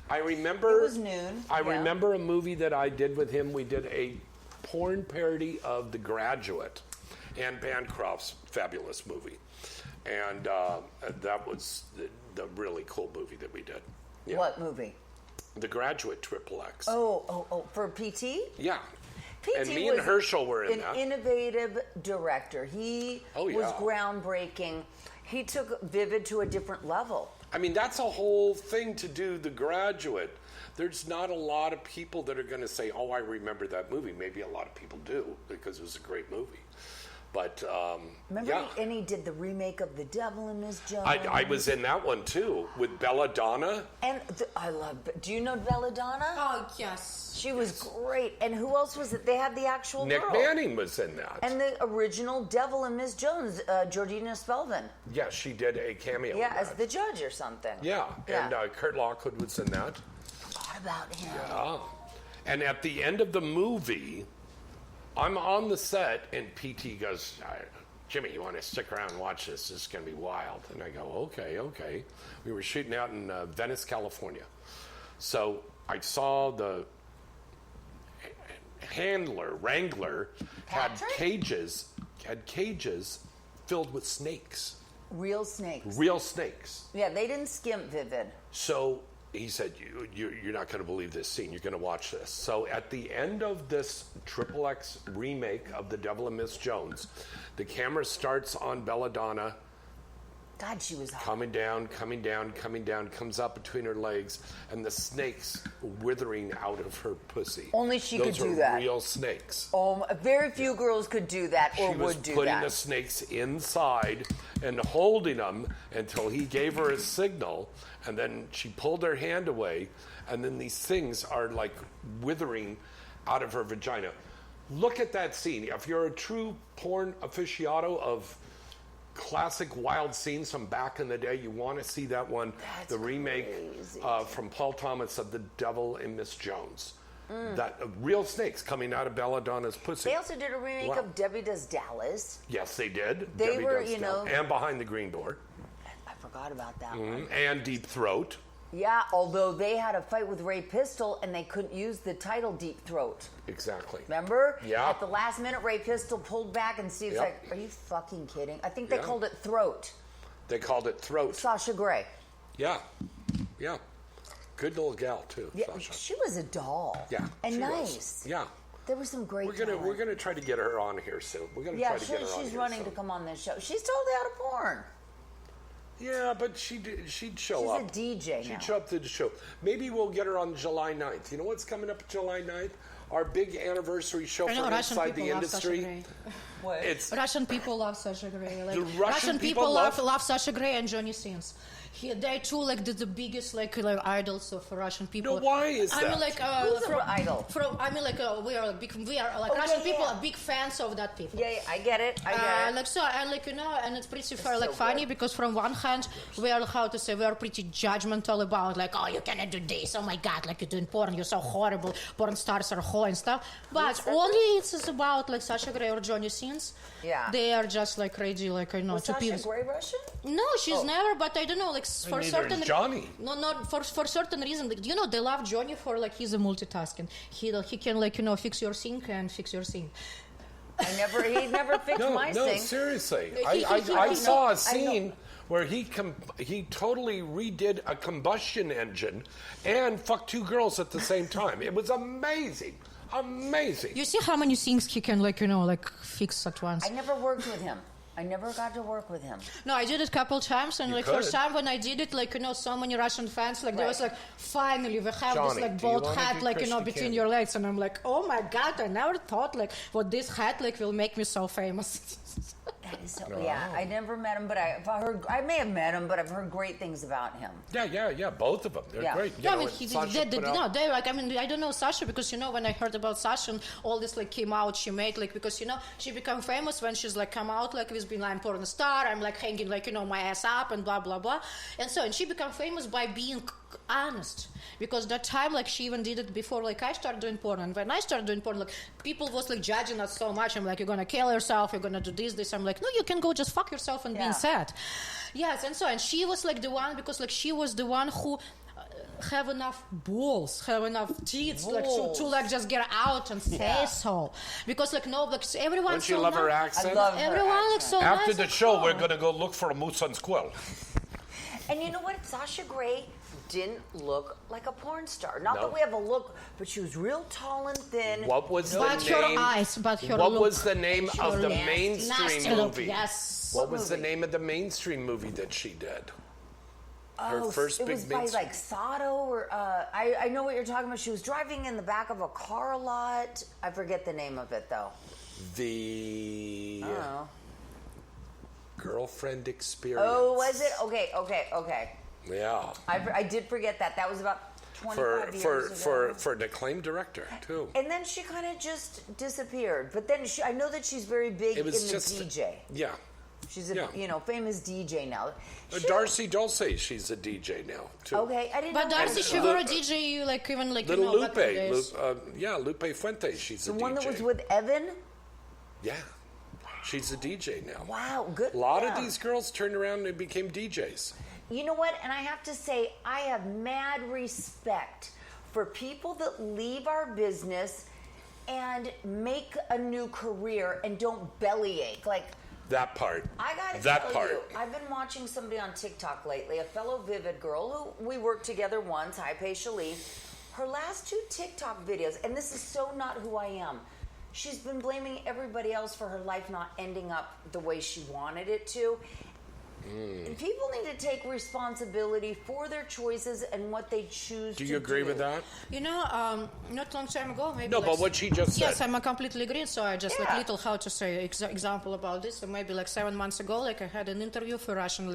D: I remember...
E: It was noon.
D: I remember a movie that I did with him. We did a porn parody of The Graduate, Anne Bancroft's fabulous movie. And that was the really cool movie that we did. Yeah.
E: What movie?
D: The Graduate XXX.
E: Oh, for PT?
D: Yeah.
E: PT
D: and me and Herschel were in that.
E: An innovative director. He was groundbreaking. He took Vivid to a different level.
D: I mean, that's a whole thing to do, The Graduate. There's not a lot of people that are going to say, oh, I remember that movie. Maybe a lot of people do, because it was a great movie. But,
E: remember, and he did the remake of The Devil and Miss Jones.
D: I was in that one, too, with Belladonna.
E: And do you know Belladonna?
F: Oh, yes.
E: She was great. And who else was it? They had the actual
D: Nick
E: girl.
D: Manning was in that.
E: And the original Devil and Miss Jones, Georgina Spelvin.
D: Yeah, she did a cameo.
E: Yeah, as the judge or something.
D: Yeah, and Kurt Lockwood was in that.
E: Forgot about him.
D: Yeah. And at the end of the movie, I'm on the set, and PT goes, Jimmy, you want to stick around and watch this? This is going to be wild. And I go, okay. We were shooting out in Venice, California. So I saw the wrangler had cages filled with snakes.
E: Real snakes.
D: Real snakes.
E: Yeah, they didn't skimp Vivid.
D: So he said, you're not going to believe this scene. You're going to watch this. So at the end of this XXX remake of The Devil and Miss Jones, the camera starts on Belladonna.
E: God, she was hot.
D: Coming down, comes up between her legs, and the snakes withering out of her pussy.
E: Only she could do that.
D: Those are real snakes.
E: Oh, very few girls could do that or would do that.
D: She was putting the snakes inside and holding them until he gave her a signal, and then she pulled her hand away, and then these things are like withering out of her vagina. Look at that scene. If you're a true porn aficionado of classic wild scenes from back in the day, you want to see that one. That's the remake from Paul Thomas of The Devil and Miss Jones. That real snakes coming out of Belladonna's pussy.
E: They also did a remake of Debbie Does Dallas.
D: Yes, they did.
E: They
D: Debbie
E: were,
D: Does
E: you know...
D: And Behind the Green Door.
E: I forgot about that one.
D: And Deep Throat.
E: Yeah, although they had a fight with Ray Pistol and they couldn't use the title Deep Throat.
D: Exactly.
E: Remember?
D: Yeah.
E: At the last minute, Ray Pistol pulled back and Steve's like, are you fucking kidding? I think they called it Throat.
D: They called it Throat.
E: Sasha Grey.
D: Yeah. Yeah. Good little gal, too,
E: Yeah,
D: Sasha.
E: she was a doll.
D: Yeah.
E: And
D: she
E: nice.
D: Was. Yeah.
E: There was some great talent.
D: We're gonna try to get her on here soon. We're gonna try to get her on here.
E: She's running to come on this show. She's totally out of porn.
D: Yeah, but she'd show up.
E: She's a DJ now.
D: She'd show up to the show. Maybe we'll get her on July 9th. You know what's coming up July 9th? Our big anniversary show for Inside the Industry.
E: What?
F: Russian people love Sasha Grey. Like,
D: The Russian people
F: love Sasha Grey and Johnny Sins. They too like the biggest like idols of Russian people.
D: No, why is that?
E: Who's an idol?
F: We are Russian people are big fans of that people.
E: Yeah, I get it.
F: Like so, and like and it's pretty funny because from one hand we are we are pretty judgmental about like, oh, you cannot do this. Oh my God, like you're doing porn, you're so horrible. Porn stars are whore and stuff. But only it's about like Sasha Grey or Johnny Sins.
E: Yeah,
F: they are just like crazy, like I know.
E: Was Sasha Grey Russian?
F: No, she's never. But I don't know, like for certain
D: Johnny.
F: No, not for certain reason. Like, you know, they love Johnny for like he's a multitasking. He can like fix your sink and fix your sink.
E: He never fixed my sink.
D: No, seriously. I saw a scene where he totally redid a combustion engine and fucked two girls at the same time. It was amazing. Amazing.
F: You see how many things he can fix at once.
E: I never worked with him. I never got to work with him.
F: No, I did it a couple times, and first time when I did it, so many Russian fans, there was finally we have
D: Johnny,
F: this bold hat, between your legs, and I'm like, oh my God, I never thought what this hat will make me so famous.
E: That is so. Yeah, I never met him, but I may have met him, but I've heard great things about him.
D: Yeah, both of them. They're great.
F: Yeah, I don't know Sasha because when I heard about Sasha and all this came out, she made because she became famous when she's come out with being I'm porn star, I'm hanging my ass up and blah blah blah, and she became famous by being honest. Because that time, she even did it before, I started doing porn. And when I started doing porn, people was, judging us so much. I'm like, you're going to kill yourself, you're going to do this. I'm like, no, you can go just fuck yourself and being sad. Yes, and she was, the one, because, she was the one who have enough balls, have enough teeth, to just get out and say so. Because, everyone
D: Don't you love her accent?
E: I love her
F: everyone,
E: accent.
F: so
D: After
F: nice
D: the show, we're going to go look for a moose and squill.
E: And you know what? Sasha Grey didn't look like a porn star. Not that we have a look, but she was real tall and thin.
D: What was the name?
F: Her eyes, but her
D: What
F: look.
D: was the name of the mainstream movie?
F: Yes.
D: What was the name of the mainstream movie that she did? Her first
E: it
D: big
E: was by Sato or I know what you're talking about. She was driving in the back of a car a lot. I forget the name of it though.
D: The Girlfriend Experience.
E: Oh, was it? Okay.
D: Yeah.
E: I did forget that. That was about 25 years ago.
D: For an acclaimed director, too.
E: And then she kind of just disappeared. But then I know that she's very big in the DJ.
D: Yeah.
E: She's a famous DJ now.
D: Darcy Dulce, she's a DJ now, too.
E: Okay, I didn't
F: know.
E: But
F: Darcy, she were a DJ,
D: Little Lupe. Lupe Fuente, she's a DJ.
E: The one that was with Evan?
D: Yeah. She's a DJ now.
E: Wow, good.
D: A lot of these girls turned around and became DJs.
E: You know what? And I have to say, I have mad respect for people that leave our business and make a new career and don't bellyache.
D: That part.
E: I gotta tell you, I've been watching somebody on TikTok lately, a fellow Vivid girl who we worked together once, Hi-Pay Shalee. Her last 2 TikTok videos, and this is so not who I am, she's been blaming everybody else for her life not ending up the way she wanted it to. And people need to take responsibility for their choices and what they choose to do.
D: Do you agree with that?
F: Not long time ago, maybe.
D: No, but what she just said.
F: Yes, I'm completely agree. So I just little how to say example about this. So maybe 7 months ago, I had an interview for Russian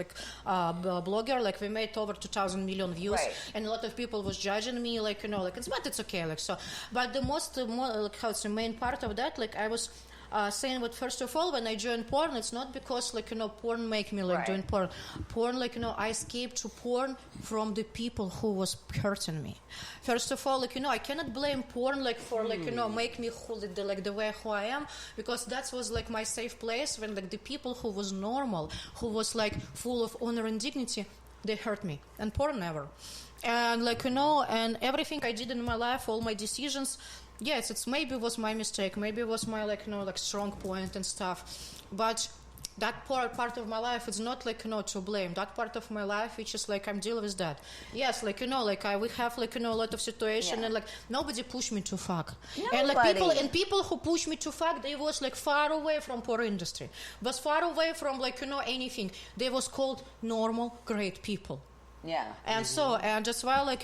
F: blogger. We made over 2,000 million views, and a lot of people was judging me, but it's okay, so. But the main part of that, I was. saying that first of all, when I joined porn, it's not because porn make me doing porn. Porn, I escaped to porn from the people who was hurting me. First of all, I cannot blame porn for make me the way who I am, because that was my safe place when the people who was normal, who was full of honor and dignity, they hurt me, and porn never. And and everything I did in my life, all my decisions, yes, it's maybe was my mistake, maybe it was my strong point and stuff, but that part of my life is not to blame. That part of my life, which is I'm dealing with that. Yes, we have a lot of situation, and nobody pushed me to fuck.
E: Nobody.
F: And people who push me to fuck, they was far away from porn industry, was far away from anything. They was called normal, great people.
E: Yeah.
F: And and that's why,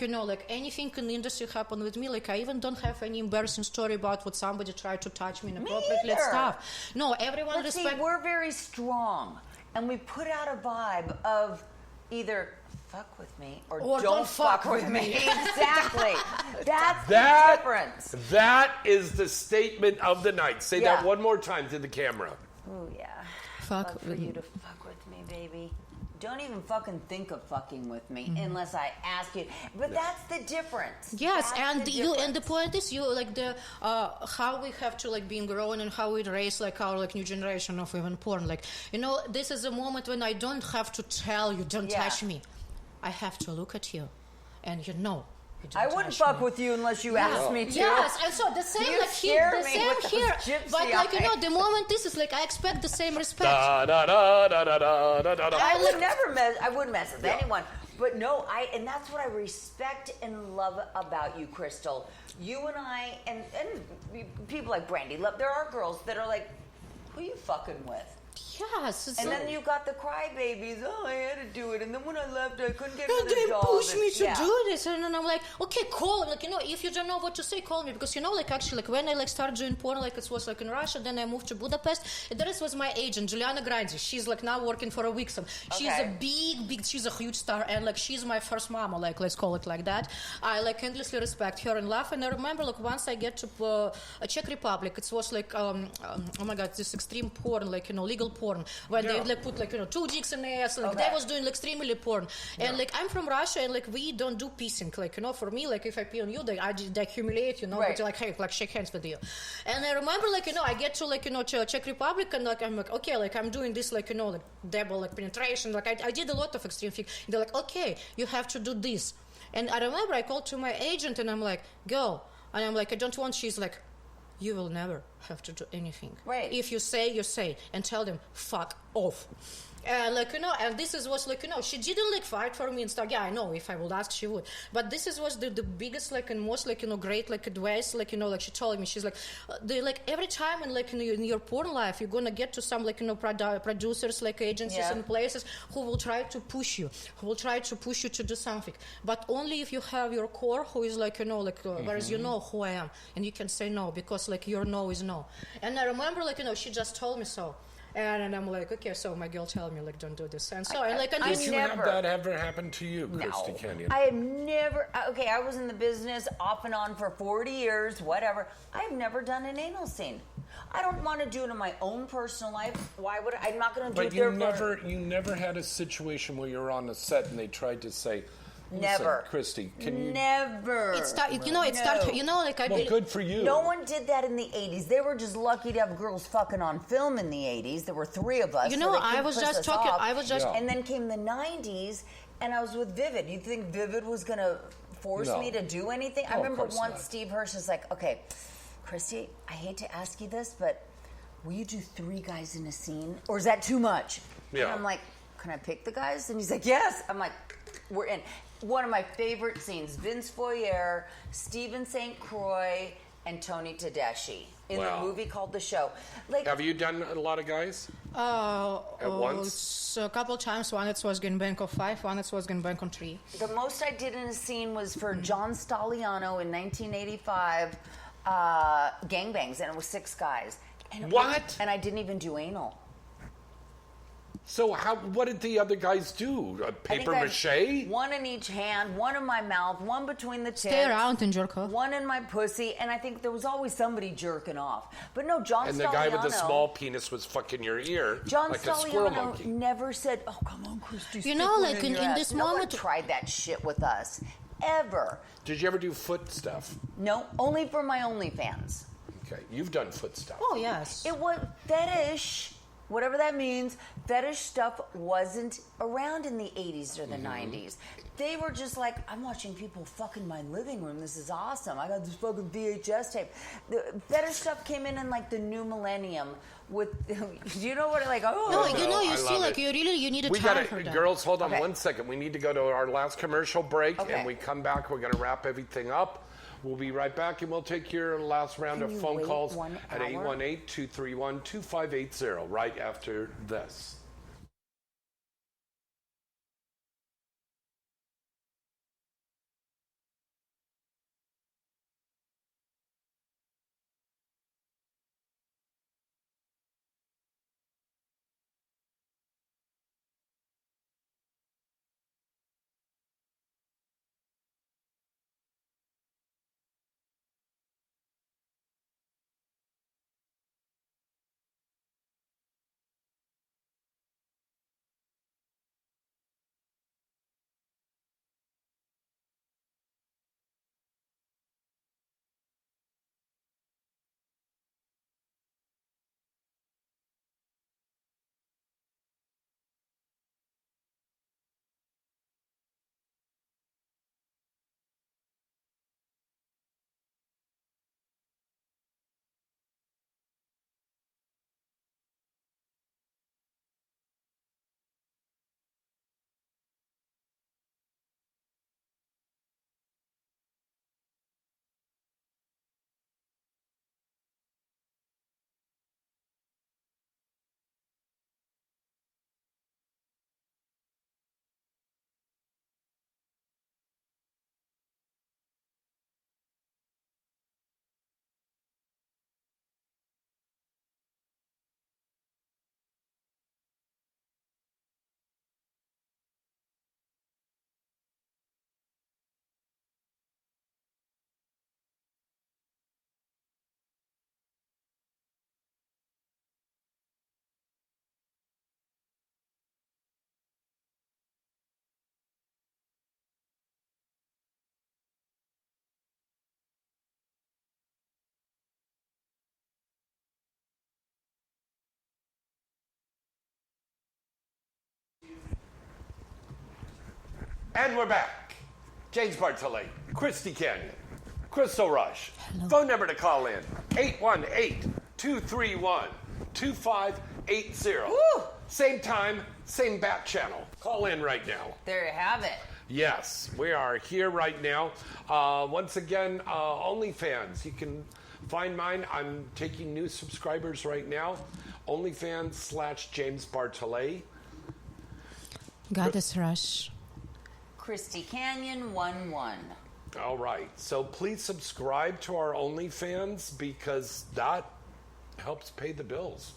F: anything in the industry happened with me. I even don't have any embarrassing story about what somebody tried to touch me inappropriately and stuff. No, everyone respect.
E: See, we're very strong, and we put out a vibe of either fuck with me or don't fuck with me. Exactly. That's the difference.
D: That is the statement of the night. Say that one more time to the camera.
E: Oh, yeah.
F: Fuck
E: for you to fuck with me, baby. Don't even fucking think of fucking with me unless I ask you. But that's the difference.
F: Yes,
E: that's
F: and
E: the
F: the point is how we have to being grown and how we raise our new generation of even porn. This is a moment when I don't have to tell you don't touch me. I have to look at you, and
E: I wouldn't fuck with you unless you asked me to.
F: Yes, and so the same here. But the moment this is I expect the same respect.
E: I wouldn't mess with anyone. But no, and that's what I respect and love about you, Crystal. You and I, and people like Brandy, there are girls that are who you fucking with?
F: Yes.
E: And then you got the crybabies. Oh, I had to do it. And then when I left, I couldn't get another
F: they
E: job.
F: They pushed me to do this. And then I'm okay, call me. If you don't know what to say, call me. Because, actually, when I, started doing porn, it was, in Russia. Then I moved to Budapest. And there was my agent, Juliana Grandi. She's, now working for a Wixom. She's a big, she's a huge star. And, she's my first mama, let's call it like that. I, endlessly respect her and love. And I remember, once I get to Czech Republic, it was, oh, my God, this extreme porn, legal porn. When they put 2 dicks in the ass, they was doing extremely porn, and I'm from Russia, and we don't do pissing, for me, if I pee on you, they humiliate you, but hey, shake hands with you. And I remember, I get to Czech Republic, and I'm okay, I'm doing this, double penetration, I did a lot of extreme things. They're okay, you have to do this, and I remember I called to my agent, and I'm girl, and I'm I don't want. She's you will never have to do anything.
E: Right.
F: If you say, you say. And tell them, fuck off. And and this was she didn't fight for me and stuff. Yeah, I know, if I would ask, she would. But this was the biggest and most great advice. She told me, she's every time in your porn life, you're gonna get to some producers, agencies and places who will try to push you, to do something. But only if you have your core, who is whereas you know who I am, and you can say no, because your no is no. And I remember she just told me so. And I'm okay, so my girl telling me, don't do this. And so
D: Did you have that ever happen to you, Christy Kenyon?
E: I have never, I was in the business off and on for 40 years, whatever. I've never done an anal scene. I don't want to do it in my own personal life. Why would I'm not going to do it there.
D: But you never had a situation where you're on a set and they tried to say,
E: never.
D: Christy, can you?
E: Never.
F: It started,
D: well, good for you.
E: No one did that in the 80s. They were just lucky to have girls fucking on film in the 80s. There were 3 of us.
F: I was just talking.
E: And then came the 90s, and I was with Vivid. You think Vivid was going to force me to do anything? I remember once Steve Hirsch is okay, Christy, I hate to ask you this, but will you do 3 guys in a scene? Or is that too much?
D: Yeah.
E: And I'm can I pick the guys? And he's yes. I'm we're in. One of my favorite scenes, Vince Foyer, Stephen St. Croix, and Tony Tedeschi in the movie called The Show.
D: Have you done a lot of guys? At once?
F: A couple times. One it was Gangbang of 5, one it was Gangbang on 3.
E: The most I did in a scene was for John Staliano in 1985, Gangbangs, and it was 6 guys. And
D: what?
E: And I didn't even do anal.
D: So what did the other guys do? Paper mache?
E: One in each hand, one in my mouth, one between the tits.
F: Stay around and jerk off.
E: One in my pussy, and I think there was always somebody jerking off. But no, John Staliano.
D: And the guy with the small penis was fucking your ear like a squirrel monkey.
E: Never said, "Oh, come on, Christy."
F: You know, like in this
E: no
F: moment.
E: one tried that shit with us, ever.
D: Did you ever do foot stuff?
E: No, only for my OnlyFans.
D: Okay, you've done foot stuff.
F: Oh yes.
E: It was fetish. Whatever that means, fetish stuff wasn't around in the 80s or the 90s. They were just like, I'm watching people fuck in my living room. This is awesome. I got this fucking VHS tape. The fetish stuff came in like the new millennium with, you know what, like, oh.
F: No, you know, you see, like, you need a time for that.
D: Girls, hold on 1 second. We need to go to our last commercial break,
E: Okay.
D: and we come back, we're going to wrap everything up. We'll be right back, and we'll take your last round of phone calls at 818-231-2580 right after this. And we're back. James Bartolet, Christy Canyon, Crystal Rush.
F: Hello.
D: Phone number to call in, 818-231-2580.
E: Woo!
D: Same time, same bat channel. Call in right now.
E: There you have it.
D: Yes, we are here right now. Once again, OnlyFans. You can find mine. I'm taking new subscribers right now. OnlyFans/James Bartolet.
F: Goddess Rush.
E: Christy Canyon 11.
D: All right. So please subscribe to our OnlyFans because that helps pay the bills.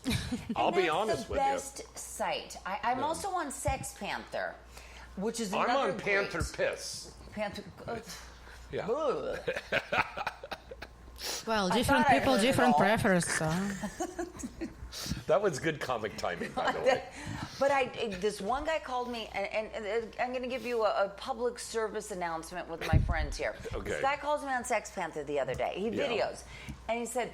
D: I'll be honest with you.
E: That's the best site. I'm also on Sex Panther, which is another
D: I'm on
E: great-
D: Panther Piss.
E: Panther.
D: Yeah.
E: Ugh.
F: Well, different people, different preference.
D: That was good comic timing, by the way.
E: But this one guy called me, and I'm going to give you a public service announcement with my friends here.
D: Okay.
E: This guy calls me on Sex Panther the other day. He videos, and he said,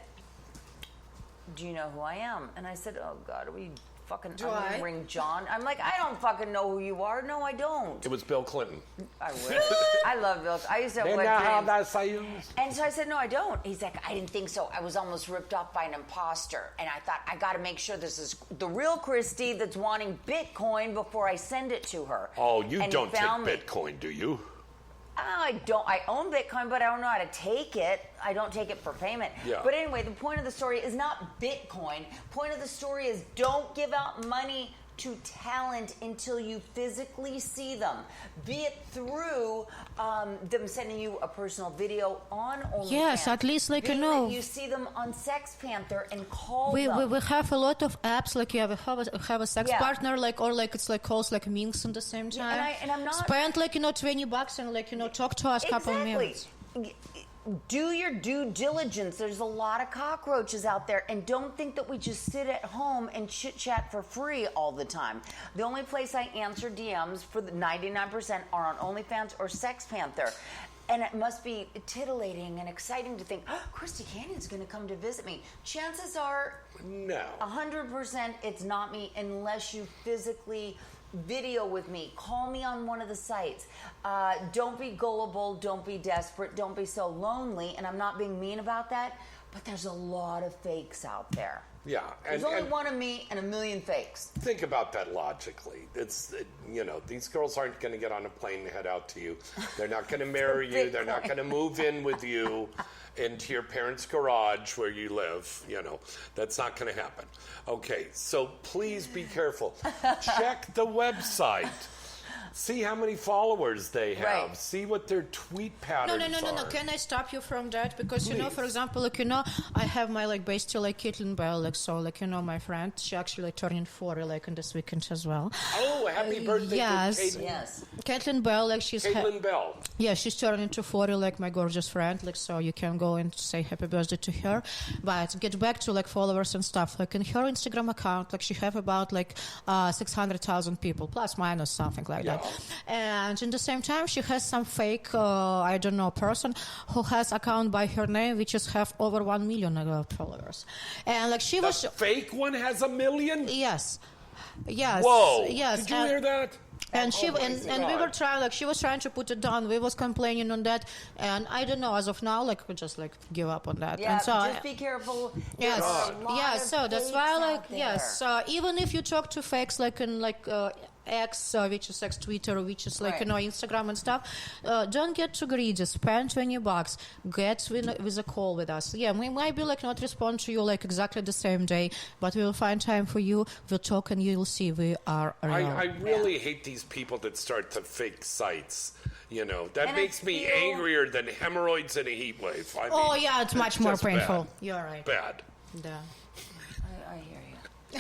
E: "Do you know who I am?" And I said, "Oh God, are we fucking?" I'm gonna ring John. I'm like, I don't fucking know who you are. No, I don't.
D: It was Bill Clinton.
E: I wish. I love Bill. I used to have wet dreams. And so I said, no, I don't. He's like, I didn't think so. I was almost ripped off by an imposter. And I thought, I got to make sure this is the real Christy that's wanting Bitcoin before I send it to her.
D: Oh, you
E: And
D: don't take
E: found me.
D: Bitcoin, do you?
E: I don't. I own Bitcoin, but I don't know how to take it. I don't take it for payment.
D: Yeah.
E: But anyway, the point of the story is not Bitcoin. Point of the story is don't give out money to talent until you physically see them, be it through them sending you a personal video on OnlyFans.
F: Yes, at least like
E: being
F: you know.
E: that you see them on Sex Panther and call
F: We
E: them.
F: have a lot of apps like you have a sex
E: Yeah.
F: partner like or like it's like calls like Minx at the same time.
E: and I'm not
F: spend like $20 and like talk to us couple minutes.
E: Do your due diligence. There's a lot of cockroaches out there, and don't think that we just sit at home and chit chat for free all the time. The only place I answer DMs for the 99% are on OnlyFans or Sex Panther. And it must be titillating and exciting to think, oh, Christy Canyon's going to come to visit me. Chances are,
D: no,
E: 100% it's not me unless you physically video with me. Call me on one of the sites. Don't be gullible. Don't be desperate. Don't be so lonely. And I'm not being mean about that, but there's a lot of fakes out there.
D: Yeah.
E: There's only one of me and a million fakes.
D: Think about that logically. These girls aren't going to get on a plane and head out to you. They're not going to marry you. They're not going to move in with you into your parents' garage where you live. That's not going to happen. Okay, so please be careful. Check the website. See how many followers they have.
E: Right.
D: See what their tweet patterns are.
F: No. Can I stop you from that? Because,
D: Please.
F: for example, I have my, bestie, Caitlin Bell, my friend, she actually turning 40, in this weekend as well.
D: Oh, happy birthday to Caitlin.
E: Yes.
F: Caitlin Bell, she's...
D: Caitlin Bell.
F: Yeah, she's turning to 40, my gorgeous friend, so you can go and say happy birthday to her. But get back to, followers and stuff. In her Instagram account, she have about, 600,000 people, plus minus something like that. And in the same time, she has some fake, person who has account by her name, which is have over 1 million followers. And
D: The fake one has 1 million?
F: Yes.
D: Whoa.
F: Yes.
D: Did you hear that?
F: And she
D: Oh my
F: and we
D: God.
F: were trying, she was trying to put it down. We was complaining on that, and I don't know. As of now, we just give up on that.
E: Yeah,
F: and so,
E: just be careful.
F: Yes,
E: There's a lot
F: yeah.
E: of
F: So that's
E: fakes
F: why,
E: out there.
F: yes. Even if you talk to fakes, in X, which is X Twitter, which is
E: Right.
F: Instagram and stuff, don't get too greedy. Spend $20. Get with a call with us. Yeah, we might be not respond to you exactly the same day, but we will find time for you. We'll talk, and you'll see we are real.
D: I really hate these people that start the fake sites. That
E: And
D: makes
E: I
D: me
E: feel-
D: angrier than hemorrhoids in a heat wave. I
F: Oh,
D: mean,
F: yeah, it's much more
D: just
F: painful.
D: bad.
F: You're right.
D: Bad.
F: Yeah.
E: I hear you.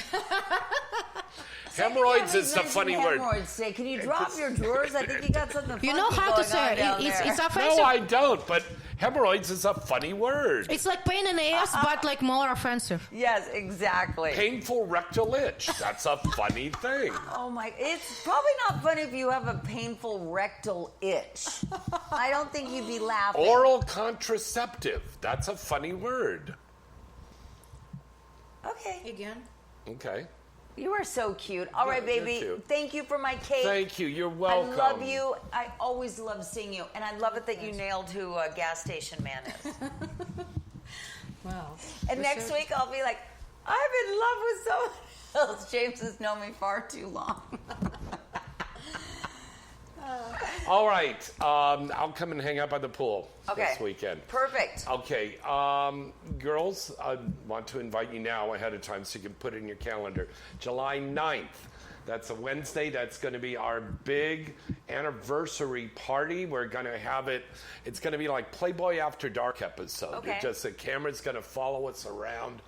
D: Hemorrhoids is the funny word.
E: Hemorrhoids, say, can you drop your drawers? I think you got something funky
F: You know how to
E: going
F: say
E: on
F: it.
E: down
F: It's
E: there.
F: offensive.
D: No, I don't. But hemorrhoids is a funny word.
F: It's like pain in the ass, but more offensive.
E: Yes, exactly.
D: Painful rectal itch. That's a funny thing.
E: Oh my! It's probably not funny if you have a painful rectal itch. I don't think you'd be laughing.
D: Oral contraceptive. That's a funny word.
E: Okay.
F: Again.
D: Okay.
E: You are so cute. All right,
D: you're
E: baby.
D: cute.
E: Thank you for my cake.
D: Thank you. You're welcome.
E: I love you. I always love seeing you. And I love it that you nailed who a gas station man is.
F: Wow.
E: And next week I'll be like, I'm in love with someone else. James has known me far too long.
D: All right. I'll come and hang out by the pool this weekend.
E: Perfect.
D: Okay. Girls, I want to invite you now ahead of time so you can put it in your calendar. July 9th. That's a Wednesday. That's going to be our big anniversary party. We're going to have it. It's going to be like Playboy After Dark episode.
E: Okay.
D: Just the camera's going to follow us around,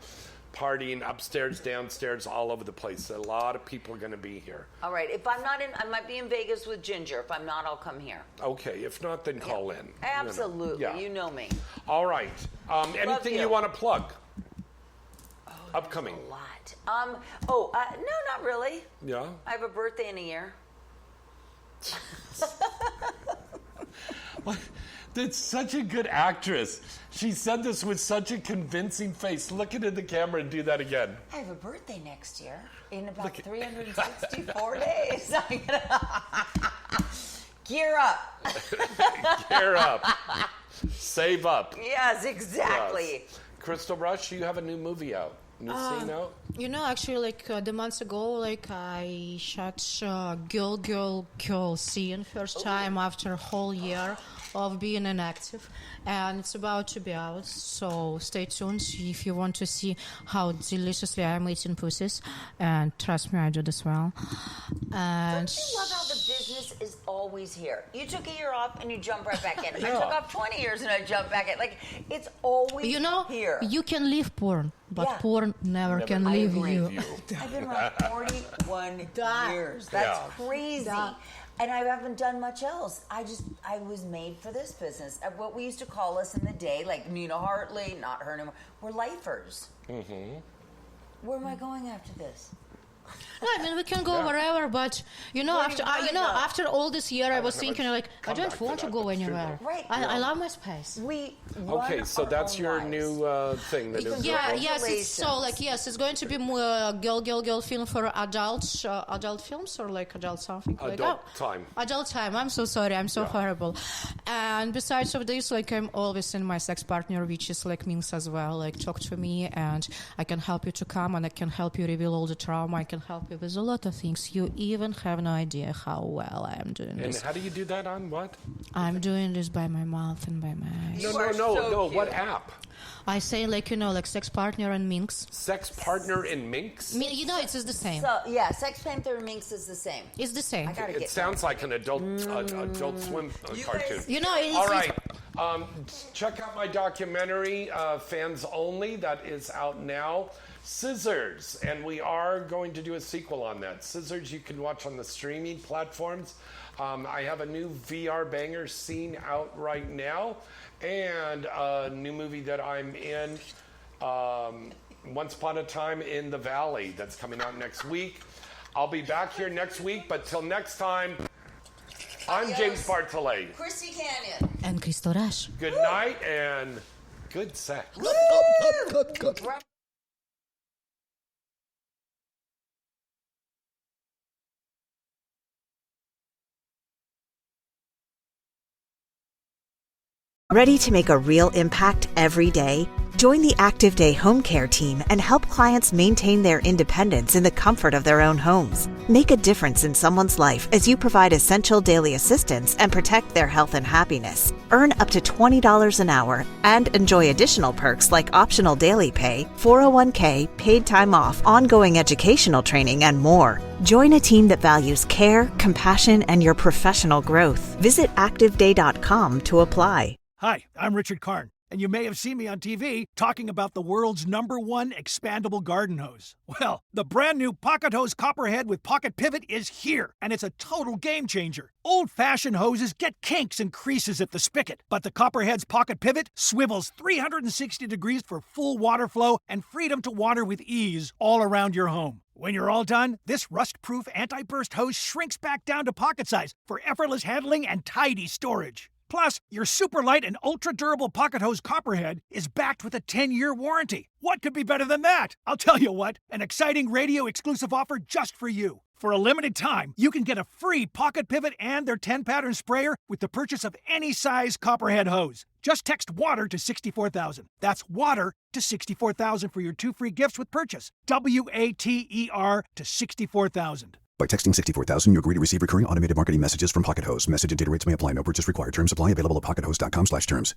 D: partying upstairs, downstairs, all over the place. A lot of people are going to be here.
E: All right. If I'm not in, I might be in Vegas with Ginger. If I'm not, I'll come here.
D: Okay. If not, then call in.
E: Absolutely.
D: You know.
E: You know me.
D: All right. Anything you want to plug? Upcoming.
E: A lot. No, not really.
D: Yeah.
E: I have a birthday in a year.
D: That's such a good actress. She said this with such a convincing face. Look into the camera and do that again.
E: I have a birthday next year in about 364 days. Gear up.
D: Gear up. Save up.
E: Yes, exactly.
D: Yes. Crystal Rush, you have a new movie out. New scene out?
F: Actually, the months ago, I shot girl scene first time after a whole year of being inactive, and it's about to be out. So stay tuned if you want to see how deliciously I'm eating pussies. And trust me, I do this well. And
E: Don't you love how the business is always here? You took a year off and you jump right back in. I took off 20 years and I jump back in. Like, it's always here.
F: You can leave porn, but porn never can
E: I
F: leave
E: agree
F: you.
E: with you. I've been around 41 years. That's crazy. And I haven't done much else. I was made for this business. What we used to call us in the day, like Nina Hartley, not her anymore, we're lifers. Mm-hmm. Where am I going after this?
F: No, I mean, we can go wherever, but after all this year, I was thinking, like, I don't want to go anywhere.
E: Right.
F: I love my space.
D: Okay, so that's your new thing.
F: It's going to be more girl film for adult films or like adult something.
D: Time.
F: Adult time. I'm so sorry. I'm so horrible. And besides of this, like, I'm always in my sex partner, which is like Minx as well. Like, talk to me, and I can help you to come, and I can help you reveal all the trauma. I can help you with a lot of things. You even have no idea how well I am doing this.
D: And how do you do that on what?
F: I'm doing this by my mouth and by my eyes.
D: No. What app?
F: I say, like sex partner and Minx.
D: Sex partner and Minx?
F: It's just the same.
E: So, Sex Panther and Minx is the same.
F: It's the same.
D: It sounds like an adult swim cartoon.
F: All
D: right. Check out my documentary, Fans Only, that is out now. Scissors, and we are going to do a sequel on that. Scissors you can watch on the streaming platforms. I have a new VR banger scene out right now, and a new movie that I'm in, Once Upon a Time in the Valley, that's coming out next week. I'll be back here next week, but till next time, I'm James Bartolet.
E: Christy Canyon.
F: And Crystal Rush.
D: Good night and good sex.
E: Good.
C: Ready to make a real impact every day? Join the Active Day Home Care team and help clients maintain their independence in the comfort of their own homes. Make a difference in someone's life as you provide essential daily assistance and protect their health and happiness. Earn up to $20 an hour and enjoy additional perks like optional daily pay, 401k, paid time off, ongoing educational training, and more. Join a team that values care, compassion, and your professional growth. Visit ActiveDay.com to apply.
A: Hi, I'm Richard Karn, and you may have seen me on TV talking about the world's #1 expandable garden hose. Well, the brand new Pocket Hose Copperhead with Pocket Pivot is here, and it's a total game changer. Old-fashioned hoses get kinks and creases at the spigot, but the Copperhead's Pocket Pivot swivels 360 degrees for full water flow and freedom to water with ease all around your home. When you're all done, this rust-proof anti-burst hose shrinks back down to pocket size for effortless handling and tidy storage. Plus, your super light and ultra-durable Pocket Hose Copperhead is backed with a 10-year warranty. What could be better than that? I'll tell you what, an exciting radio-exclusive offer just for you. For a limited time, you can get a free Pocket Pivot and their 10-pattern sprayer with the purchase of any size Copperhead hose. Just text WATER to 64,000. That's WATER to 64,000 for your 2 free gifts with purchase. WATER to 64,000.
B: By texting 64,000, you agree to receive recurring automated marketing messages from Pocket Hose. Message and data rates may apply. No purchase required. Terms apply. Available at pockethose.com/terms.